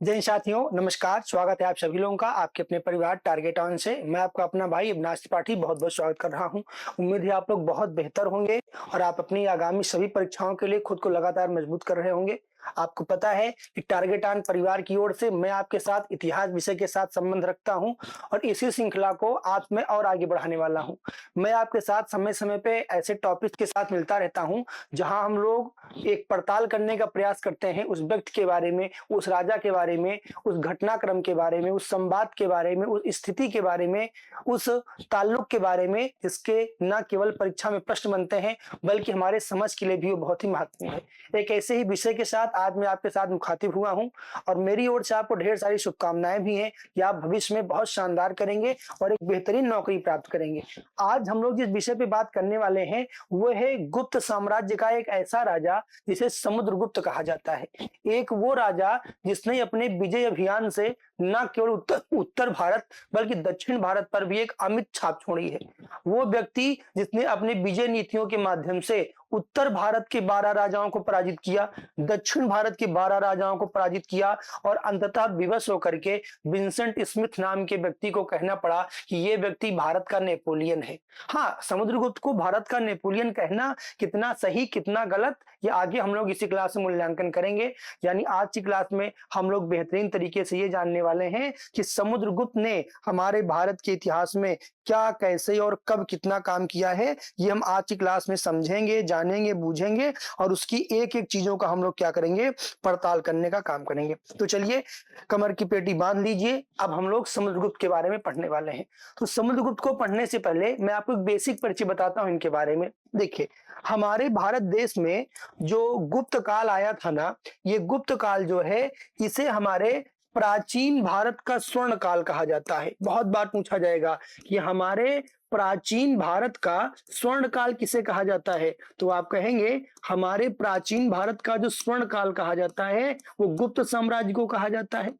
जय साथियों, नमस्कार। स्वागत है आप सभी लोगों का आपके अपने परिवार टारगेट ऑन से। मैं आपका अपना भाई अविनाश त्रिपाठी बहुत बहुत स्वागत कर रहा हूं। उम्मीद है आप लोग बहुत बेहतर होंगे और आप अपनी आगामी सभी परीक्षाओं के लिए खुद को लगातार मजबूत कर रहे होंगे। आपको पता है कि टारगेट ऑन परिवार की ओर से मैं आपके साथ इतिहास विषय के साथ संबंध रखता हूं और इसी श्रृंखला को आज मैं और आगे बढ़ाने वाला हूं। मैं आपके साथ समय समय पे ऐसे टॉपिक के साथ मिलता रहता हूं जहां हम लोग एक पड़ताल करने का प्रयास करते हैं उस व्यक्ति के बारे में, उस राजा के बारे में, उस घटनाक्रम के बारे में, उस संवाद के बारे में, उस स्थिति के बारे में, उस ताल्लुक के बारे में, जिसके न केवल परीक्षा में प्रश्न बनते हैं बल्कि हमारे समझ के लिए भी वो बहुत ही महत्वपूर्ण है। एक ऐसे ही विषय के साथ आज मैं आपके साथ मुखातिब हुआ हूं और मेरी ओर से आपको ढेर सारी शुभकामनाएं भी हैं कि आप भविष्य में बहुत शानदार करेंगे और एक बेहतरीन नौकरी प्राप्त करेंगे। आज हम लोग जिस विषय पे बात करने वाले हैं वो है गुप्त साम्राज्य का एक ऐसा राजा जिसे समुद्रगुप्त कहा जाता है। एक वो राजा जिसने अपने विजय अभियान से न केवल उत्तर भारत बल्कि दक्षिण भारत पर भी एक अमिट छाप छोड़ी है। वो व्यक्ति जिसने अपने विजय नीतियों के माध्यम से उत्तर भारत के 12 राजाओं को पराजित किया, दक्षिण भारत के 12 राजाओं को पराजित किया और अंततः विवश होकर के विंसेंट स्मिथ नाम के व्यक्ति को कहना पड़ा कि ये व्यक्ति भारत का नेपोलियन है। हाँ, समुद्रगुप्त को भारत का नेपोलियन कहना कितना सही कितना गलत ये आगे हम लोग इसी क्लास में मूल्यांकन करेंगे। यानी आज की क्लास में हम लोग बेहतरीन तरीके से ये जानने वाले हैं कि समुद्रगुप्त ने हमारे भारत के इतिहास में क्या, कैसे और कब कितना काम किया है। ये हम आज की क्लास में समझेंगे, जानेंगे, बूझेंगे और उसकी एक एक चीजों का हम लोग क्या करेंगे, पड़ताल करने का काम करेंगे। तो चलिए कमर की पेटी बांध लीजिए, अब हम लोग समुद्रगुप्त के बारे में पढ़ने वाले हैं। तो समुद्रगुप्त को पढ़ने से पहले मैं आपको एक बेसिक परिचय बताता हूं इनके बारे में। देखिए, हमारे भारत देश में जो गुप्त काल आया था ना, ये गुप्त काल जो है इसे हमारे प्राचीन भारत का स्वर्ण काल कहा जाता है। बहुत बार पूछा जाएगा कि हमारे प्राचीन भारत का स्वर्ण काल किसे कहा जाता है, तो आप कहेंगे हमारे प्राचीन भारत का जो स्वर्ण काल कहा जाता है वो गुप्त साम्राज्य को कहा जाता है।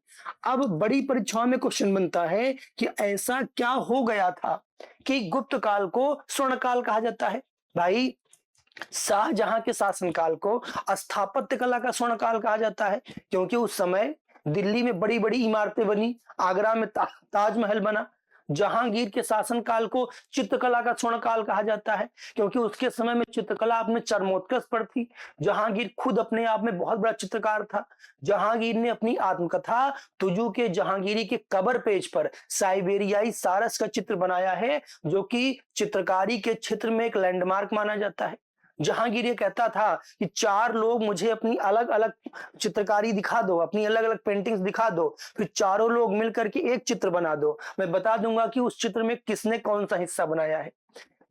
अब बड़ी परीक्षाओं में क्वेश्चन बनता है कि ऐसा क्या हो गया था कि गुप्त काल को स्वर्ण काल कहा जाता है। भाई, शाहजहां के शासनकाल को स्थापत्य कला का स्वर्ण काल कहा जाता है क्योंकि उस समय दिल्ली में बड़ी बड़ी इमारतें बनी, आगरा में ताजमहल बना। जहांगीर के शासनकाल को चित्रकला का स्वर्ण काल कहा जाता है क्योंकि उसके समय में चित्रकला अपने चरमोत्कर्ष पर थी। जहांगीर खुद अपने आप में बहुत बड़ा चित्रकार था। जहांगीर ने अपनी आत्मकथा तुजू के जहांगीरी के कबर पेज पर साइबेरियाई सारस का चित्र बनाया है जो कि चित्रकारी के क्षेत्र में एक लैंडमार्क माना जाता है। जहांगीर ये कहता था कि 4 लोग मुझे अपनी अलग अलग चित्रकारी दिखा दो, अपनी अलग अलग पेंटिंग्स दिखा दो, फिर चारों लोग मिलकर के एक चित्र बना दो, मैं बता दूंगा कि उस चित्र में किसने कौन सा हिस्सा बनाया है।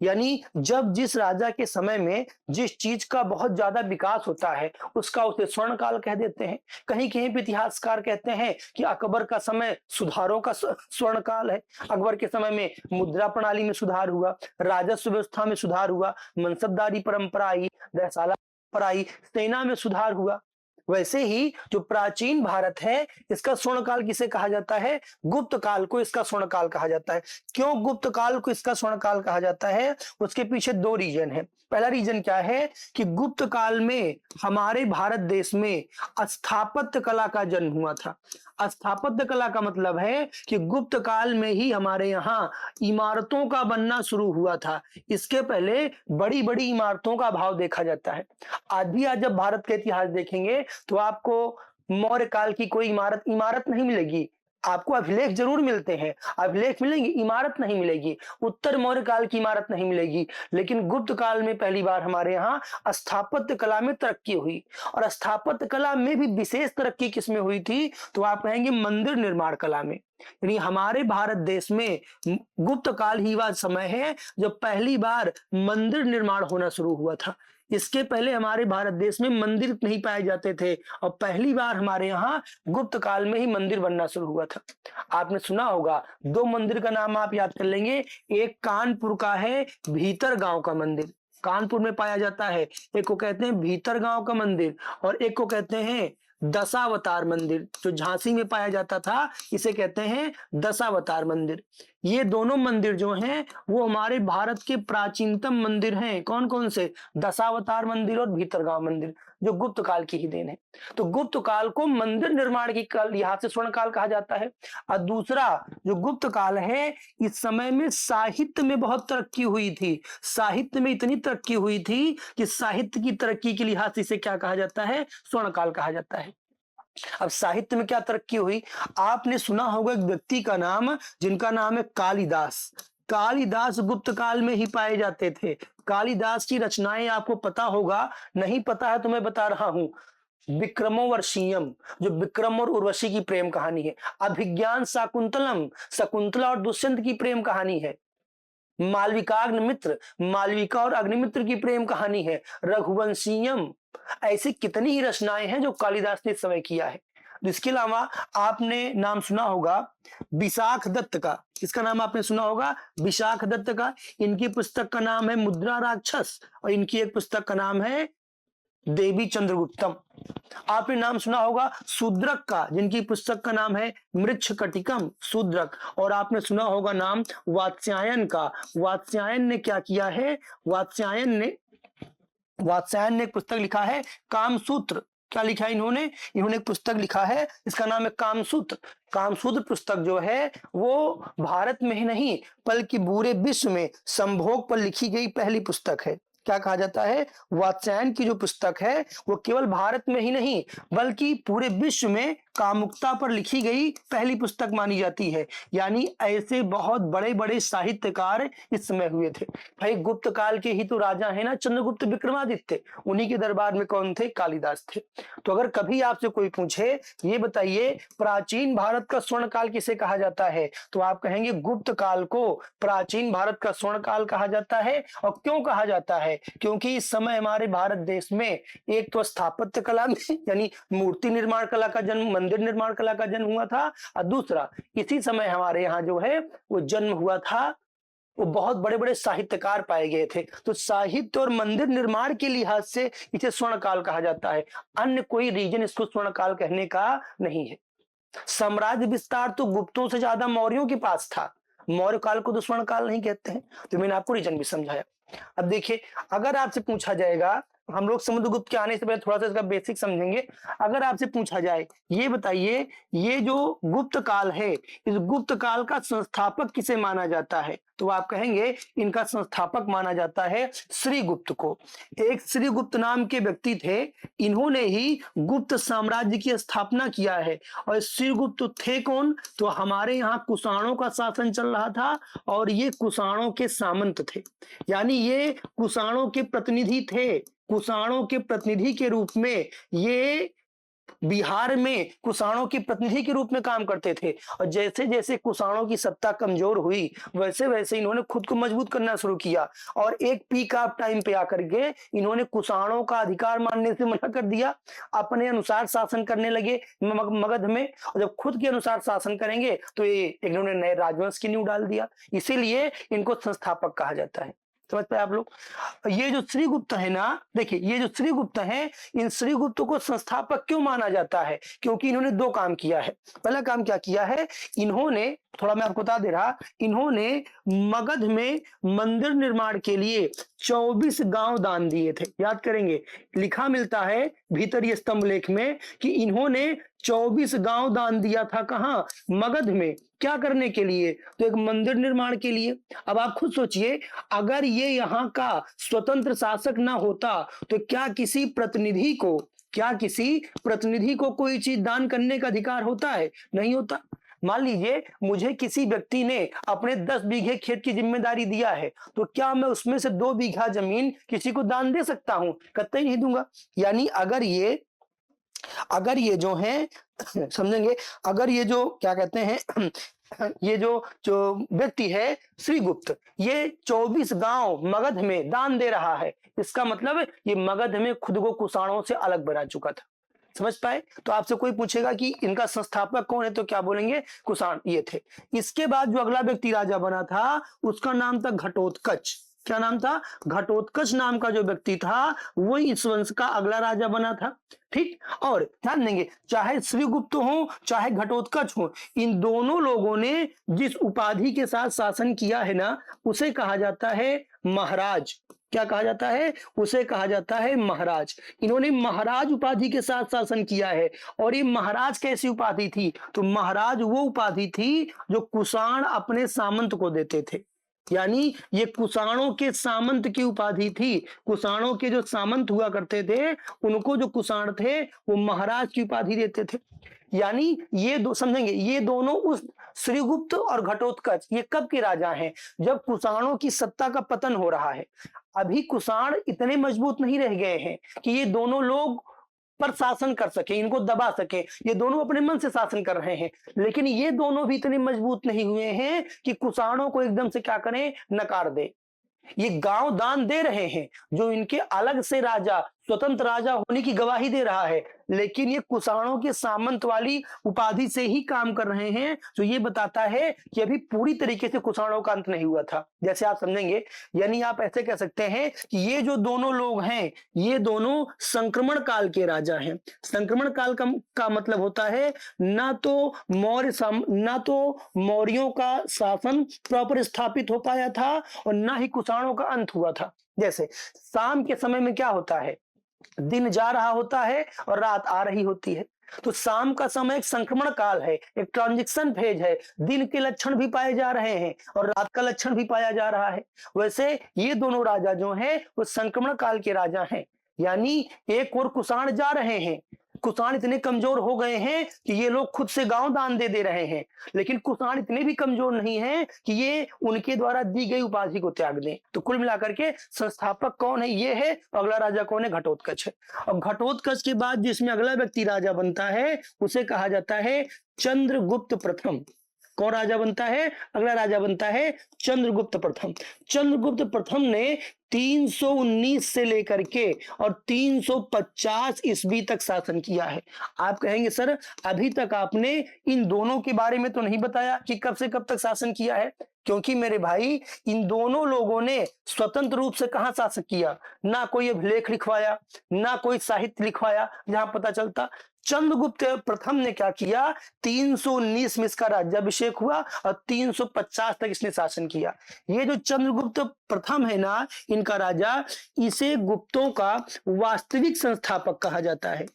यानी जब जिस राजा के समय में जिस चीज का बहुत ज्यादा विकास होता है उसका उसे स्वर्ण काल कह देते हैं। कहीं कहीं पे इतिहासकार कहते हैं कि अकबर का समय सुधारों का स्वर्ण काल है। अकबर के समय में मुद्रा प्रणाली में सुधार हुआ, राजस्व व्यवस्था में सुधार हुआ, मनसबदारी परंपरा आई, दहसाला परंपरा आई, सेना में सुधार हुआ। वैसे ही जो प्राचीन भारत है इसका स्वर्ण काल किसे कहा जाता है, गुप्त काल को इसका स्वर्ण काल कहा जाता है। क्यों गुप्त काल को इसका स्वर्ण काल कहा जाता है, उसके पीछे 2 रीजन है। पहला रीजन क्या है कि गुप्त काल में हमारे भारत देश में स्थापत्य कला का जन्म हुआ था। स्थापत्य कला का मतलब है कि गुप्त काल में ही हमारे यहाँ इमारतों का बनना शुरू हुआ था। इसके पहले बड़ी बड़ी इमारतों का अभाव देखा जाता है। आज भी आज जब भारत का इतिहास देखेंगे तो आपको मौर्य काल की कोई इमारत नहीं मिलेगी। आपको अभिलेख जरूर मिलते हैं, अभिलेख मिलेंगे, इमारत नहीं मिलेगी। उत्तर मौर्य काल की इमारत नहीं मिलेगी, लेकिन गुप्त काल में पहली बार हमारे यहाँ स्थापत्य कला में तरक्की हुई। और स्थापत्य कला में भी विशेष तरक्की किसमें हुई थी, तो आप कहेंगे मंदिर निर्माण कला में। यानी हमारे भारत देश में गुप्त काल ही वह समय है जब पहली बार मंदिर निर्माण होना शुरू हुआ था। इसके पहले हमारे भारत देश में मंदिर नहीं पाए जाते थे और पहली बार हमारे यहाँ गुप्त काल में ही मंदिर बनना शुरू हुआ था। आपने सुना होगा, 2 मंदिर का नाम आप याद कर लेंगे। एक कानपुर का है भीतर गांव का मंदिर, कानपुर में पाया जाता है। एक को कहते हैं भीतर गांव का मंदिर और एक को कहते हैं दशावतार मंदिर, जो झांसी में पाया जाता था, इसे कहते हैं दशावतार मंदिर। ये दोनों मंदिर जो हैं वो हमारे भारत के प्राचीनतम मंदिर हैं। कौन कौन से? दशावतार मंदिर और भीतरगांव मंदिर। जो गुप्त काल की ही देन है। तो गुप्त काल को मंदिर निर्माण की काल लिहाज से स्वर्ण काल कहा जाता है। और दूसरा जो गुप्त काल है, इस समय में साहित्य में बहुत तरक्की हुई थी। साहित्य में इतनी तरक्की हुई थी कि साहित्य की तरक्की के लिहाज से इसे क्या कहा जाता है, स्वर्ण काल कहा जाता है। अब साहित्य में क्या तरक्की हुई, आपने सुना होगा एक व्यक्ति का नाम, जिनका नाम है कालिदास। कालिदास गुप्त काल में ही पाए जाते थे। कालिदास की रचनाएं आपको पता होगा, नहीं पता है तो मैं बता रहा हूं। विक्रमोर्वशीयम, जो विक्रम और उर्वशी की प्रेम कहानी है। अभिज्ञान शाकुंतलम, शकुंतला और दुष्यंत की प्रेम कहानी है। मालविकाग्निमित्र, मालविका और अग्निमित्र की प्रेम कहानी है। रघुवंशीयम, ऐसी कितनी ही रचनाएं हैं जो कालिदास ने इस समय किया है। इसके अलावा आपने नाम सुना होगा विशाख दत्त का। इसका नाम आपने सुना होगा विशाख दत्त का। इनकी पुस्तक का नाम है मुद्रा राक्षस, और इनकी एक पुस्तक का नाम है देवी चंद्रगुप्तम। आपने नाम सुना होगा शूद्रक का, जिनकी पुस्तक का नाम है मृच्छकटिकम, शूद्रक। और आपने सुना होगा नाम वात्स्यायन का। वात्स्यायन ने क्या किया है, वात्स्यायन ने एक पुस्तक लिखा है कामसूत्र। क्या लिखा है इन्होंने एक पुस्तक लिखा है, इसका नाम है कामसूत्र। कामसूत्र पुस्तक जो है वो भारत में ही नहीं बल्कि पूरे विश्व में संभोग पर लिखी गई पहली पुस्तक है। क्या कहा जाता है, वात्स्यायन की जो पुस्तक है वो केवल भारत में ही नहीं बल्कि पूरे विश्व में कामुकता पर लिखी गई पहली पुस्तक मानी जाती है। यानी ऐसे बहुत बड़े बड़े साहित्यकार इस समय हुए थे। भाई गुप्त काल के ही तो राजा है ना चंद्रगुप्त विक्रमादित्य, उन्हीं के दरबार में कौन थे, कालिदास थे। तो अगर कभी आपसे कोई पूछे ये बताइए प्राचीन भारत का स्वर्ण काल किसे कहा जाता है, तो आप कहेंगे गुप्त काल को प्राचीन भारत का स्वर्ण काल कहा जाता है। और क्यों कहा जाता है, क्योंकि इस समय हमारे भारत देश में एक तो स्थापत्य कला में यानी मूर्ति निर्माण कला का जन्म, मंदिर निर्माण कला का जन्म हुआ था, और दूसरा इसी समय हमारे यहाँ जो है वो जन्म हुआ था, वो बहुत बड़े बड़े साहित्यकार पाए गए थे। तो साहित्य और मंदिर निर्माण के लिहाज से इसे स्वर्ण काल कहा जाता है। अन्य कोई रीजन इसको स्वर्ण काल कहने का नहीं है। साम्राज्य विस्तार तो गुप्तों से ज्यादा मौर्यों के पास था, मौर्य काल को तो स्वर्ण काल नहीं कहते हैं। तो मैंने आपको रीजन भी समझाया। अब देखिए, अगर आपसे पूछा जाएगा, हम लोग समुद्रगुप्त के आने से पहले थोड़ा सा इसका बेसिक समझेंगे। अगर आपसे पूछा जाए ये बताइए ये जो गुप्त काल है, इस गुप्त काल का संस्थापक किसे माना जाता है, तो आप कहेंगे इनका संस्थापक माना जाता है श्रीगुप्त को। एक श्रीगुप्त नाम के व्यक्ति थे, इन्होंने ही गुप्त साम्राज्य की स्थापना किया है। और श्रीगुप्त थे कौन, तो हमारे यहाँ कुषाणों का शासन चल रहा था और ये कुषाणों के सामंत थे, यानी ये कुषाणों के प्रतिनिधि थे। कुषाणों के प्रतिनिधि के रूप में ये बिहार में कुषाणों के प्रतिनिधि के रूप में काम करते थे। और जैसे जैसे कुषाणों की सत्ता कमजोर हुई वैसे वैसे इन्होंने खुद को मजबूत करना शुरू किया, और एक पीक ऑफ टाइम पे आकर के इन्होंने कुषाणों का अधिकार मानने से मना कर दिया, अपने अनुसार शासन करने लगे मगध में। और जब खुद के अनुसार शासन करेंगे तो ये इन्होंने नए राजवंश की नींव डाल दिया, इसीलिए इनको संस्थापक कहा जाता है। समझ पाए आप लोग। ये जो श्रीगुप्त है ना, देखिए ये जो श्रीगुप्त है, इन श्रीगुप्त को संस्थापक क्यों माना जाता है, क्योंकि इन्होंने दो काम किया है। पहला काम क्या किया है, इन्होंने, थोड़ा मैं आपको बता दे रहा, इन्होंने मगध में मंदिर निर्माण के लिए 24 गांव दान दिए थे। याद करेंगे, लिखा मिलता है भीतरी स्तंभ लेख में कि इन्होंने 24 गांव दान दिया था। कहां, मगध में। क्या करने के लिए, तो एक मंदिर निर्माण के लिए। अब आप खुद सोचिए, अगर ये यहाँ का स्वतंत्र शासक ना होता तो क्या किसी प्रतिनिधि को कोई चीज दान करने का अधिकार होता है, नहीं होता। मान लीजिए मुझे किसी व्यक्ति ने अपने 10 बीघे खेत की जिम्मेदारी दिया है, तो क्या मैं उसमें से 2 बीघा जमीन किसी को दान दे सकता हूं, कतई नहीं दूंगा। यानी अगर ये जो है समझेंगे, अगर ये जो क्या कहते हैं ये जो व्यक्ति है श्रीगुप्त, ये 24 गांव मगध में दान दे रहा है, इसका मतलब ये मगध में खुद को कुषाणों से अलग बना चुका था। समझ पाए। तो आपसे कोई पूछेगा कि इनका संस्थापक कौन है, तो क्या बोलेंगे, कुषाण ये थे। इसके बाद जो अगला व्यक्ति राजा बना था उसका नाम था घटोत्कच। क्या नाम था, घटोत्कच नाम का जो व्यक्ति था वो इस वंश का अगला राजा बना था। ठीक, और ध्यान देंगे चाहे श्रीगुप्त हो चाहे घटोत्कच हो, इन दोनों लोगों ने जिस उपाधि के साथ शासन किया है ना उसे कहा जाता है महाराज। क्या कहा जाता है? उसे कहा जाता है महाराज। इन्होंने महाराज उपाधि के साथ शासन किया है। और ये महाराज कैसी उपाधि थी? तो महाराज वो उपाधि थी जो कुषाण अपने सामंत को देते थे। यानी ये कुषाणों के सामंत की उपाधि थी। कुषाणों के जो सामंत हुआ करते थे उनको जो कुषाण थे वो महाराज की उपाधि देते थे। यानी ये दो समझेंगे, ये दोनों उस श्रीगुप्त और घटोत्कच ये कब के राजा हैं? जब कुषाणों की सत्ता का पतन हो रहा है। अभी कुषाण इतने मजबूत नहीं रह गए हैं कि ये दोनों लोग पर शासन कर सके, इनको दबा सके। ये दोनों अपने मन से शासन कर रहे हैं, लेकिन ये दोनों भी इतने मजबूत नहीं हुए हैं कि कुषाणों को एकदम से क्या करें? नकार दे। ये गांव दान दे रहे हैं, जो इनके अलग से राजा, स्वतंत्र राजा होने की गवाही दे रहा है, लेकिन ये कुषाणों के सामंत वाली उपाधि से ही काम कर रहे हैं, जो ये बताता है कि अभी पूरी तरीके से कुषाणों का अंत नहीं हुआ था। जैसे आप समझेंगे, यानी आप ऐसे कह सकते हैं कि ये जो दोनों लोग हैं ये दोनों संक्रमण काल के राजा हैं। संक्रमण काल का मतलब होता है ना तो मौर्यों का शासन प्रॉपर स्थापित हो पाया था और ना ही कुषाणों का अंत हुआ था। जैसे शाम के समय में क्या होता है? दिन जा रहा होता है और रात आ रही होती है। तो शाम का समय एक संक्रमण काल है, एक ट्रांजिशन फेज है। दिन के लक्षण भी पाए जा रहे हैं और रात का लक्षण भी पाया जा रहा है। वैसे ये दोनों राजा जो हैं वो संक्रमण काल के राजा हैं। यानी एक और कुषाण जा रहे हैं। कुषाण इतने कमजोर हो गए हैं कि ये लोग खुद से गांव दान दे रहे हैं, लेकिन कुषाण इतने भी कमजोर नहीं हैं कि ये उनके द्वारा दी गई उपाधि को त्याग दें। तो कुल मिलाकर के संस्थापक कौन है? ये है। अगला राजा कौन है? घटोत्कच है। और घटोत्कच के बाद जिसमें अगला व्यक्ति राजा बनता है उसे कहा जाता है चंद्रगुप्त प्रथम। कौन राजा बनता है? अगला राजा बनता है चंद्रगुप्त प्रथम। चंद्रगुप्त प्रथम ने 319 से लेकर के और 350 ईस्वी तक शासन किया है। आप कहेंगे सर अभी तक आपने इन दोनों के बारे में तो नहीं बताया कि कब से कब तक शासन किया है। क्योंकि मेरे भाई इन दोनों लोगों ने स्वतंत्र रूप से कहां शासन किया? ना कोई अभिलेख लिखवाया, ना कोई साहित्य लिखवाया जहां पता चलता। चंद्रगुप्त प्रथम ने क्या किया? 319 में इसका राज्याभिषेक हुआ और 350 तक इसने शासन किया। ये जो चंद्रगुप्त प्रथम है ना, इनका राजा, इसे गुप्तों का वास्तविक संस्थापक कहा जाता है।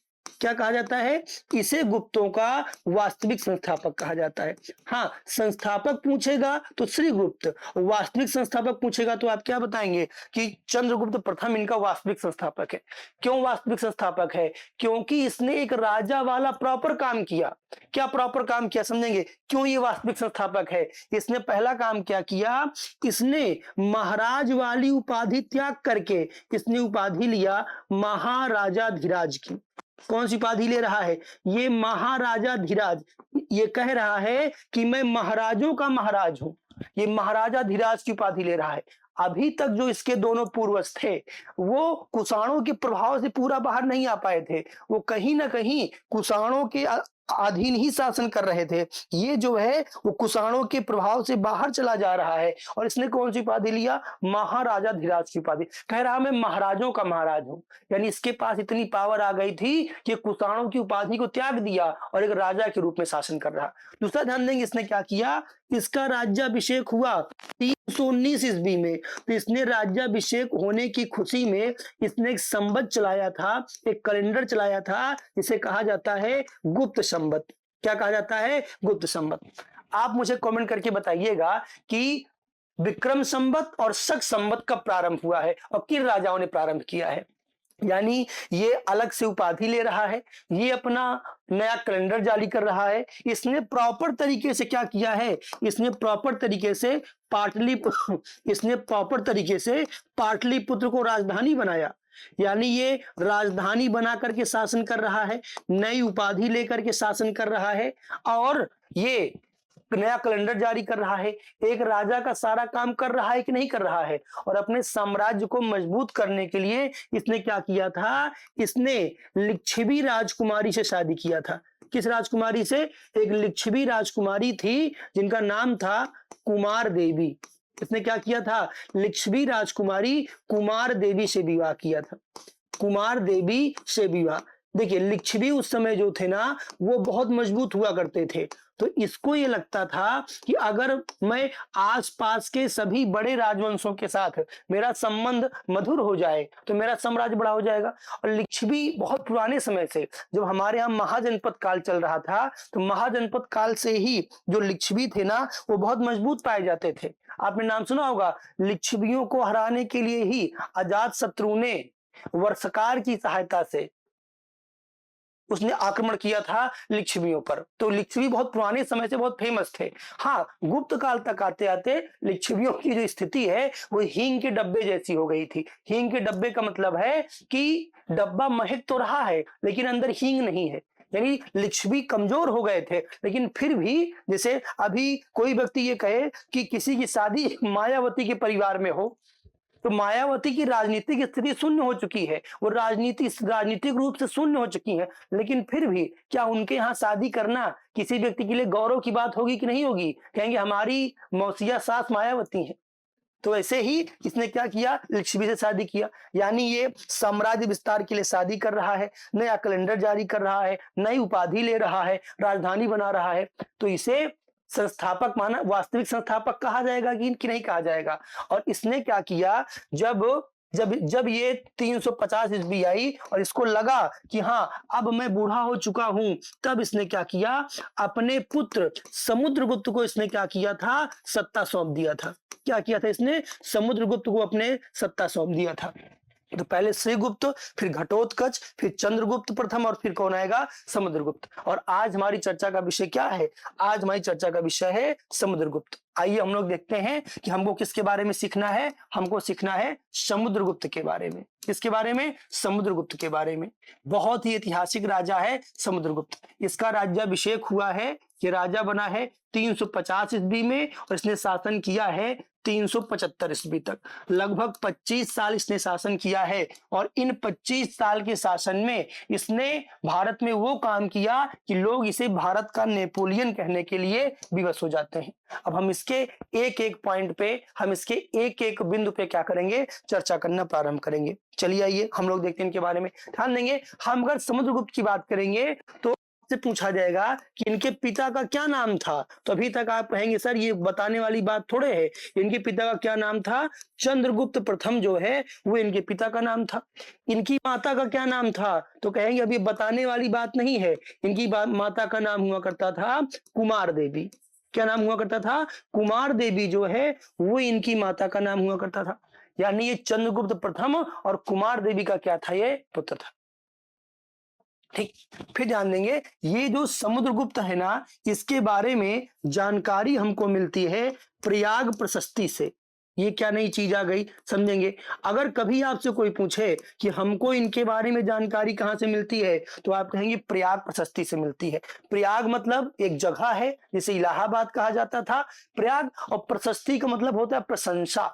क्या कहा जाता है? इसे गुप्तों का वास्तविक संस्थापक कहा जाता है। हाँ, संस्थापक पूछेगा तो श्रीगुप्त, वास्तविक संस्थापक पूछेगा तो आप क्या बताएंगे कि चंद्रगुप्त प्रथम इनका वास्तविक संस्थापक है। क्यों वास्तविक संस्थापक है? क्योंकि इसने एक राजा वाला प्रॉपर काम किया। क्या प्रॉपर काम किया? समझेंगे क्यों ये वास्तविक संस्थापक है। इसने पहला काम क्या किया? इसने महाराज वाली उपाधि त्याग करके इसने उपाधि लिया महाराजाधिराज की। कौन सी उपाधि ले रहा है? ये महाराजाधिराज। ये कह रहा है कि मैं महाराजों का महाराज हूं। ये महाराजाधिराज की उपाधि ले रहा है। अभी तक जो इसके दोनों पूर्वज थे वो कुषाणों के प्रभाव से पूरा बाहर नहीं आ पाए थे। वो कहीं ना कहीं कुषाणों के अधीन ही शासन कर रहे थे। ये जो है वो कुषाणों के प्रभाव से बाहर चला जा रहा है और इसने कौन सी उपाधि लिया? महाराजाधिराज की उपाधि। कह रहा मैं महाराजों का महाराज हूं। यानी इसके पास इतनी पावर आ गई थी कि कुषाणों की उपाधि को त्याग दिया और एक राजा के रूप में शासन कर रहा। दूसरा ध्यान देंगे इसने क्या किया? इसका राज्याभिषेक हुआ 319 ईस्वी में। तो इसने राज्याभिषेक होने की खुशी में इसने एक संवत चलाया था, एक कैलेंडर चलाया था जिसे कहा जाता है गुप्त संवत। क्या कहा जाता है? गुप्त संवत। आप मुझे कमेंट करके बताइएगा कि विक्रम संवत और शक संवत कब प्रारंभ हुआ है और किन राजाओं ने प्रारंभ किया है। यानी ये अलग से उपाधि ले रहा है, ये अपना नया कैलेंडर जारी कर रहा है। इसने प्रॉपर तरीके से क्या किया है? इसने प्रॉपर तरीके से पाटलिपुत्र को राजधानी बनाया। यानी ये राजधानी बना करके शासन कर रहा है, नई उपाधि लेकर के शासन कर रहा है और ये नया कैलेंडर जारी कर रहा है। एक राजा का सारा काम कर रहा है कि नहीं कर रहा है। और अपने साम्राज्य को मजबूत करने के लिए इसने क्या किया था? इसने लिच्छवी राजकुमारी से शादी किया था। किस राजकुमारी से? एक लिच्छवी राजकुमारी थी जिनका नाम था कुमार देवी। इसने क्या किया था? लिच्छवी राजकुमारी कुमार देवी से विवाह किया था। कुमार देवी से विवाह। देखिए लिच्छवी उस समय जो थे ना वो बहुत मजबूत हुआ करते थे। तो इसको ये लगता था कि अगर मैं आसपास के सभी बड़े राजवंशों के साथ मेरा संबंध मधुर हो जाए तो मेरा साम्राज्य बड़ा हो जाएगा। और लिच्छवी बहुत पुराने समय से, जब हमारे यहाँ महाजनपद काल चल रहा था, तो महाजनपद काल से ही जो लिच्छवी थे ना वो बहुत मजबूत पाए जाते थे। आपने नाम सुना होगा, लिच्छवियों को हराने के लिए ही अजात शत्रु ने वर्षकार की सहायता से उसने आक्रमण किया था लिच्छवियों पर। तो लिच्छवी बहुत पुराने समय से बहुत फेमस थे। हाँ, गुप्त काल तक आते आते लिच्छवियों की जो स्थिति है वो हींग के डब्बे जैसी हो गई थी। हींग के डब्बे का मतलब है कि डब्बा महक तो रहा है लेकिन अंदर हींग नहीं है। यानी लिच्छवी कमजोर हो गए थे, लेकिन फिर भी जैसे अभी कोई व्यक्ति ये कहे कि किसी की शादी मायावती के परिवार में हो, तो मायावती की राजनीतिक स्थिति शून्य हो चुकी है, वो राजनीतिक रूप से शून्य हो चुकी है, लेकिन फिर भी क्या उनके यहाँ शादी करना किसी व्यक्ति के लिए गौरव की बात होगी कि नहीं होगी? कहेंगे हमारी मौसिया सास मायावती है। तो ऐसे ही इसने क्या किया, लिच्छवी से शादी किया। यानी ये साम्राज्य विस्तार के लिए शादी कर रहा है, नया कैलेंडर जारी कर रहा है, नई उपाधि ले रहा है, राजधानी बना रहा है। तो इसे संस्थापक माना, वास्तविक संस्थापक कहा जाएगा कि नहीं कहा जाएगा? और इसने क्या किया, जब जब जब ये 350 ईस्वी आई और इसको लगा कि हाँ अब मैं बूढ़ा हो चुका हूं, तब इसने क्या किया, अपने पुत्र समुद्रगुप्त को इसने क्या किया था, सत्ता सौंप दिया था। क्या किया था इसने, समुद्रगुप्त को अपने सत्ता सौंप दिया था। तो पहले श्रीगुप्त, फिर घटोत्कच, फिर चंद्रगुप्त प्रथम और फिर कौन आएगा, समुद्रगुप्त। और आज हमारी चर्चा का विषय क्या है, आज हमारी चर्चा का विषय है समुद्रगुप्त। आइए हम लोग देखते हैं कि हमको किसके बारे में सीखना है। हमको सीखना है समुद्रगुप्त के बारे में। किसके बारे में, समुद्रगुप्त के बारे में। बहुत ही ऐतिहासिक राजा है समुद्रगुप्त। इसका राज्याभिषेक हुआ है, ये राजा बना है 350 ईस्वी में और इसने शासन किया है 375 ईस्वी तक। लगभग 25 साल इसने शासन किया है और इन 25 साल के शासन में इसने भारत में वो काम किया कि लोग इसे भारत का नेपोलियन कहने के लिए विवश हो जाते हैं। अब हम इसके एक एक पॉइंट पे, हम इसके एक एक बिंदु पे क्या करेंगे, चर्चा करना प्रारंभ करेंगे। चलिए आइए हम लोग देखते हैं इनके बारे में। ध्यान देंगे, हम अगर समुद्रगुप्त की बात करेंगे तो से पूछा जाएगा कि इनके पिता का क्या नाम था, तो अभी तक आप कहेंगे सर ये बताने वाली बात थोड़े है, इनके पिता का क्या नाम था, चंद्रगुप्त प्रथम जो है वो इनके पिता का नाम था। इनकी माता का क्या नाम था, तो कहेंगे अभी बताने वाली बात नहीं है, इनकी माता का नाम हुआ करता था कुमार देवी। क्या नाम हुआ करता था, कुमार देवी जो है वो इनकी माता का नाम हुआ करता था। यानी ये चंद्रगुप्त प्रथम और कुमार देवी का क्या था, ये पुत्र था। ठीक, फिर ध्यान देंगे, ये जो समुद्रगुप्त है ना, इसके बारे में जानकारी हमको मिलती है प्रयाग प्रशस्ति से। ये क्या नई चीज आ गई, समझेंगे। अगर कभी आपसे कोई पूछे कि हमको इनके बारे में जानकारी कहाँ से मिलती है, तो आप कहेंगे प्रयाग प्रशस्ति से मिलती है। प्रयाग मतलब एक जगह है, जिसे इलाहाबाद कहा जाता था, प्रयाग। और प्रशस्ति का मतलब होता है प्रशंसा।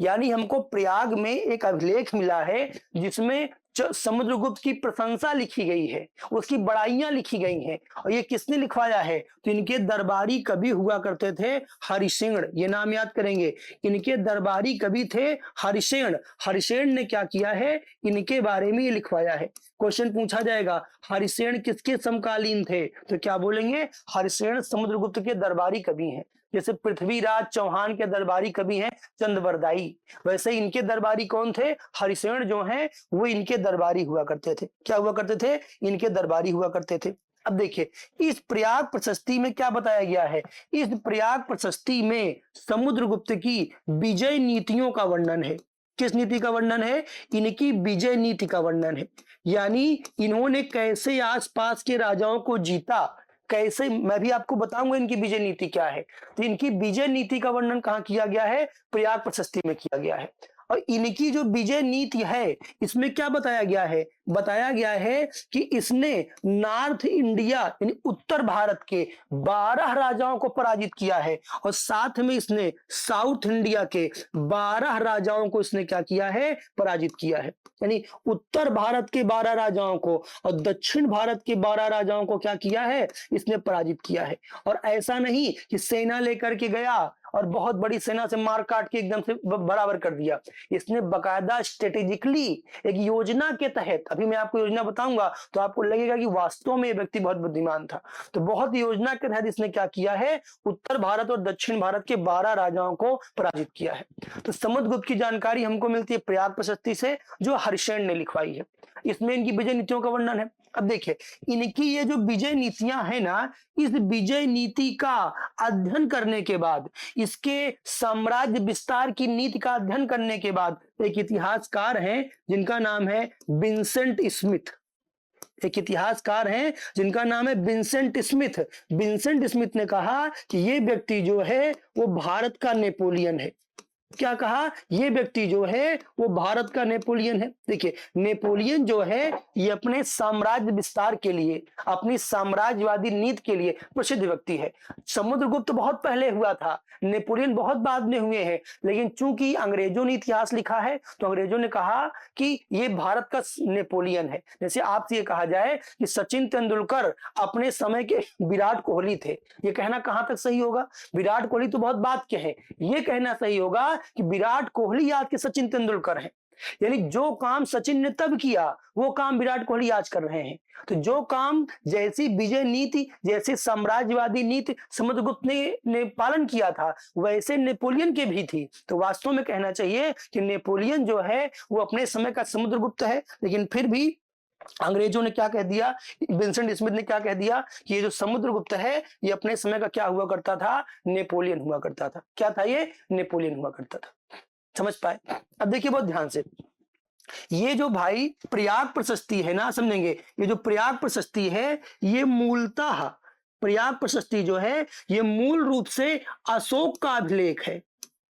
यानी हमको प्रयाग में एक अभिलेख मिला है जिसमें समुद्रगुप्त की प्रशंसा लिखी गई है, उसकी बड़ाइयां लिखी गई हैं। और ये किसने लिखवाया है, तो इनके दरबारी कवि हुआ करते थे हरिसेन। ये नाम याद करेंगे, इनके दरबारी कवि थे हरिसेन। हरिसेन ने क्या किया है, इनके बारे में ये लिखवाया है। क्वेश्चन पूछा जाएगा हरिसेन किसके समकालीन थे, तो क्या बोलेंगे, हरिसेन समुद्रगुप्त के दरबारी कवि हैं। जैसे पृथ्वीराज चौहान के दरबारी कवि हैं चंद्रवरदाई, वैसे इनके दरबारी कौन थे, हरिसेन जो हैं वो इनके दरबारी हुआ करते थे। क्या हुआ करते थे, इनके दरबारी हुआ करते थे। अब देखिए इस प्रयाग प्रशस्ति में क्या बताया गया है, इस प्रयाग प्रशस्ति में समुद्रगुप्त की विजय नीतियों का वर्णन है। किस नीति का वर्णन है, इनकी विजय नीति का वर्णन है। यानी इन्होंने कैसे आसपास के राजाओं को जीता, कैसे, मैं भी आपको बताऊंगा इनकी विजय नीति क्या है। तो इनकी विजय नीति का वर्णन कहाँ किया गया है, प्रयाग प्रशस्ति में किया गया है। और इनकी जो विजय नीति है इसमें क्या बताया गया है, बताया गया है कि इसने नॉर्थ इंडिया यानी उत्तर भारत के 12 राजाओं को पराजित किया है और साथ में इसने साउथ इंडिया के 12 राजाओं को इसने क्या किया है, पराजित किया है। यानी उत्तर भारत के 12 राजाओं को और दक्षिण भारत के 12 राजाओं को क्या किया है, इसने पराजित किया है। और ऐसा नहीं कि सेना लेकर के गया और बहुत बड़ी सेना से मार काट के एकदम से बराबर कर दिया, इसने बकायदा स्ट्रेटेजिकली एक योजना के तहत, अब अभी मैं आपको योजना बताऊंगा तो आपको लगेगा कि वास्तव में ये व्यक्ति बहुत बुद्धिमान था। तो बहुत योजना के तहत इसने क्या किया है, उत्तर भारत और दक्षिण भारत के 12 राजाओं को पराजित किया है। तो समुद्रगुप्त की जानकारी हमको मिलती है प्रयाग प्रशस्ति से, जो हर्षेन ने लिखवाई है। इसमें इनकी विजय नीतियों का वर्णन है। अब देखिए, इनकी ये जो विजय नीतियां है ना, इस विजय नीति का अध्ययन करने के बाद, इसके साम्राज्य विस्तार की नीति का अध्ययन करने के बाद एक इतिहासकार हैं जिनका नाम है विंसेंट स्मिथ। एक इतिहासकार हैं जिनका नाम है विंसेंट स्मिथ। विंसेंट स्मिथ ने कहा कि ये व्यक्ति जो है वो भारत का नेपोलियन है। क्या कहा, ये व्यक्ति जो है वो भारत का नेपोलियन है। देखिए, नेपोलियन जो है ये अपने साम्राज्य विस्तार के लिए, अपनी साम्राज्यवादी नीति के लिए प्रसिद्ध व्यक्ति है। समुद्रगुप्त बहुत पहले हुआ था, नेपोलियन बहुत बाद में हुए हैं, लेकिन चूंकि अंग्रेजों ने इतिहास लिखा है तो अंग्रेजों ने कहा कि ये भारत का नेपोलियन है। जैसे आपसे ये कहा जाए कि सचिन तेंदुलकर अपने समय के विराट कोहली थे, ये कहना कहां तक सही होगा? विराट कोहली तो बहुत बाद के हैं। ये कहना सही होगा कि विराट कोहली आज के सचिन तेंदुलकर हैं। यानी जो काम सचिन ने तब किया वो काम विराट कोहली आज कर रहे हैं। तो जो काम, जैसी विजय नीति, जैसे साम्राज्यवादी नीति समुद्रगुप्त ने पालन किया था, वैसे नेपोलियन के भी थी। तो वास्तव में कहना चाहिए कि नेपोलियन जो है वो अपने समय का समुद्रगुप्त है। लेकिन फिर भी अंग्रेजों ने क्या कह दिया, विंसेंट स्मिथ ने क्या कह दिया कि ये जो समुद्रगुप्त है ये अपने समय का क्या हुआ करता था, नेपोलियन हुआ करता था। क्या था ये? नेपोलियन हुआ करता था। समझ पाए? अब देखिए बहुत ध्यान से, ये जो भाई प्रयाग प्रशस्ति है ना, समझेंगे, ये जो प्रयाग प्रशस्ति है ये मूलतः, प्रयाग प्रशस्ति जो है ये मूल रूप से अशोक का अभिलेख है।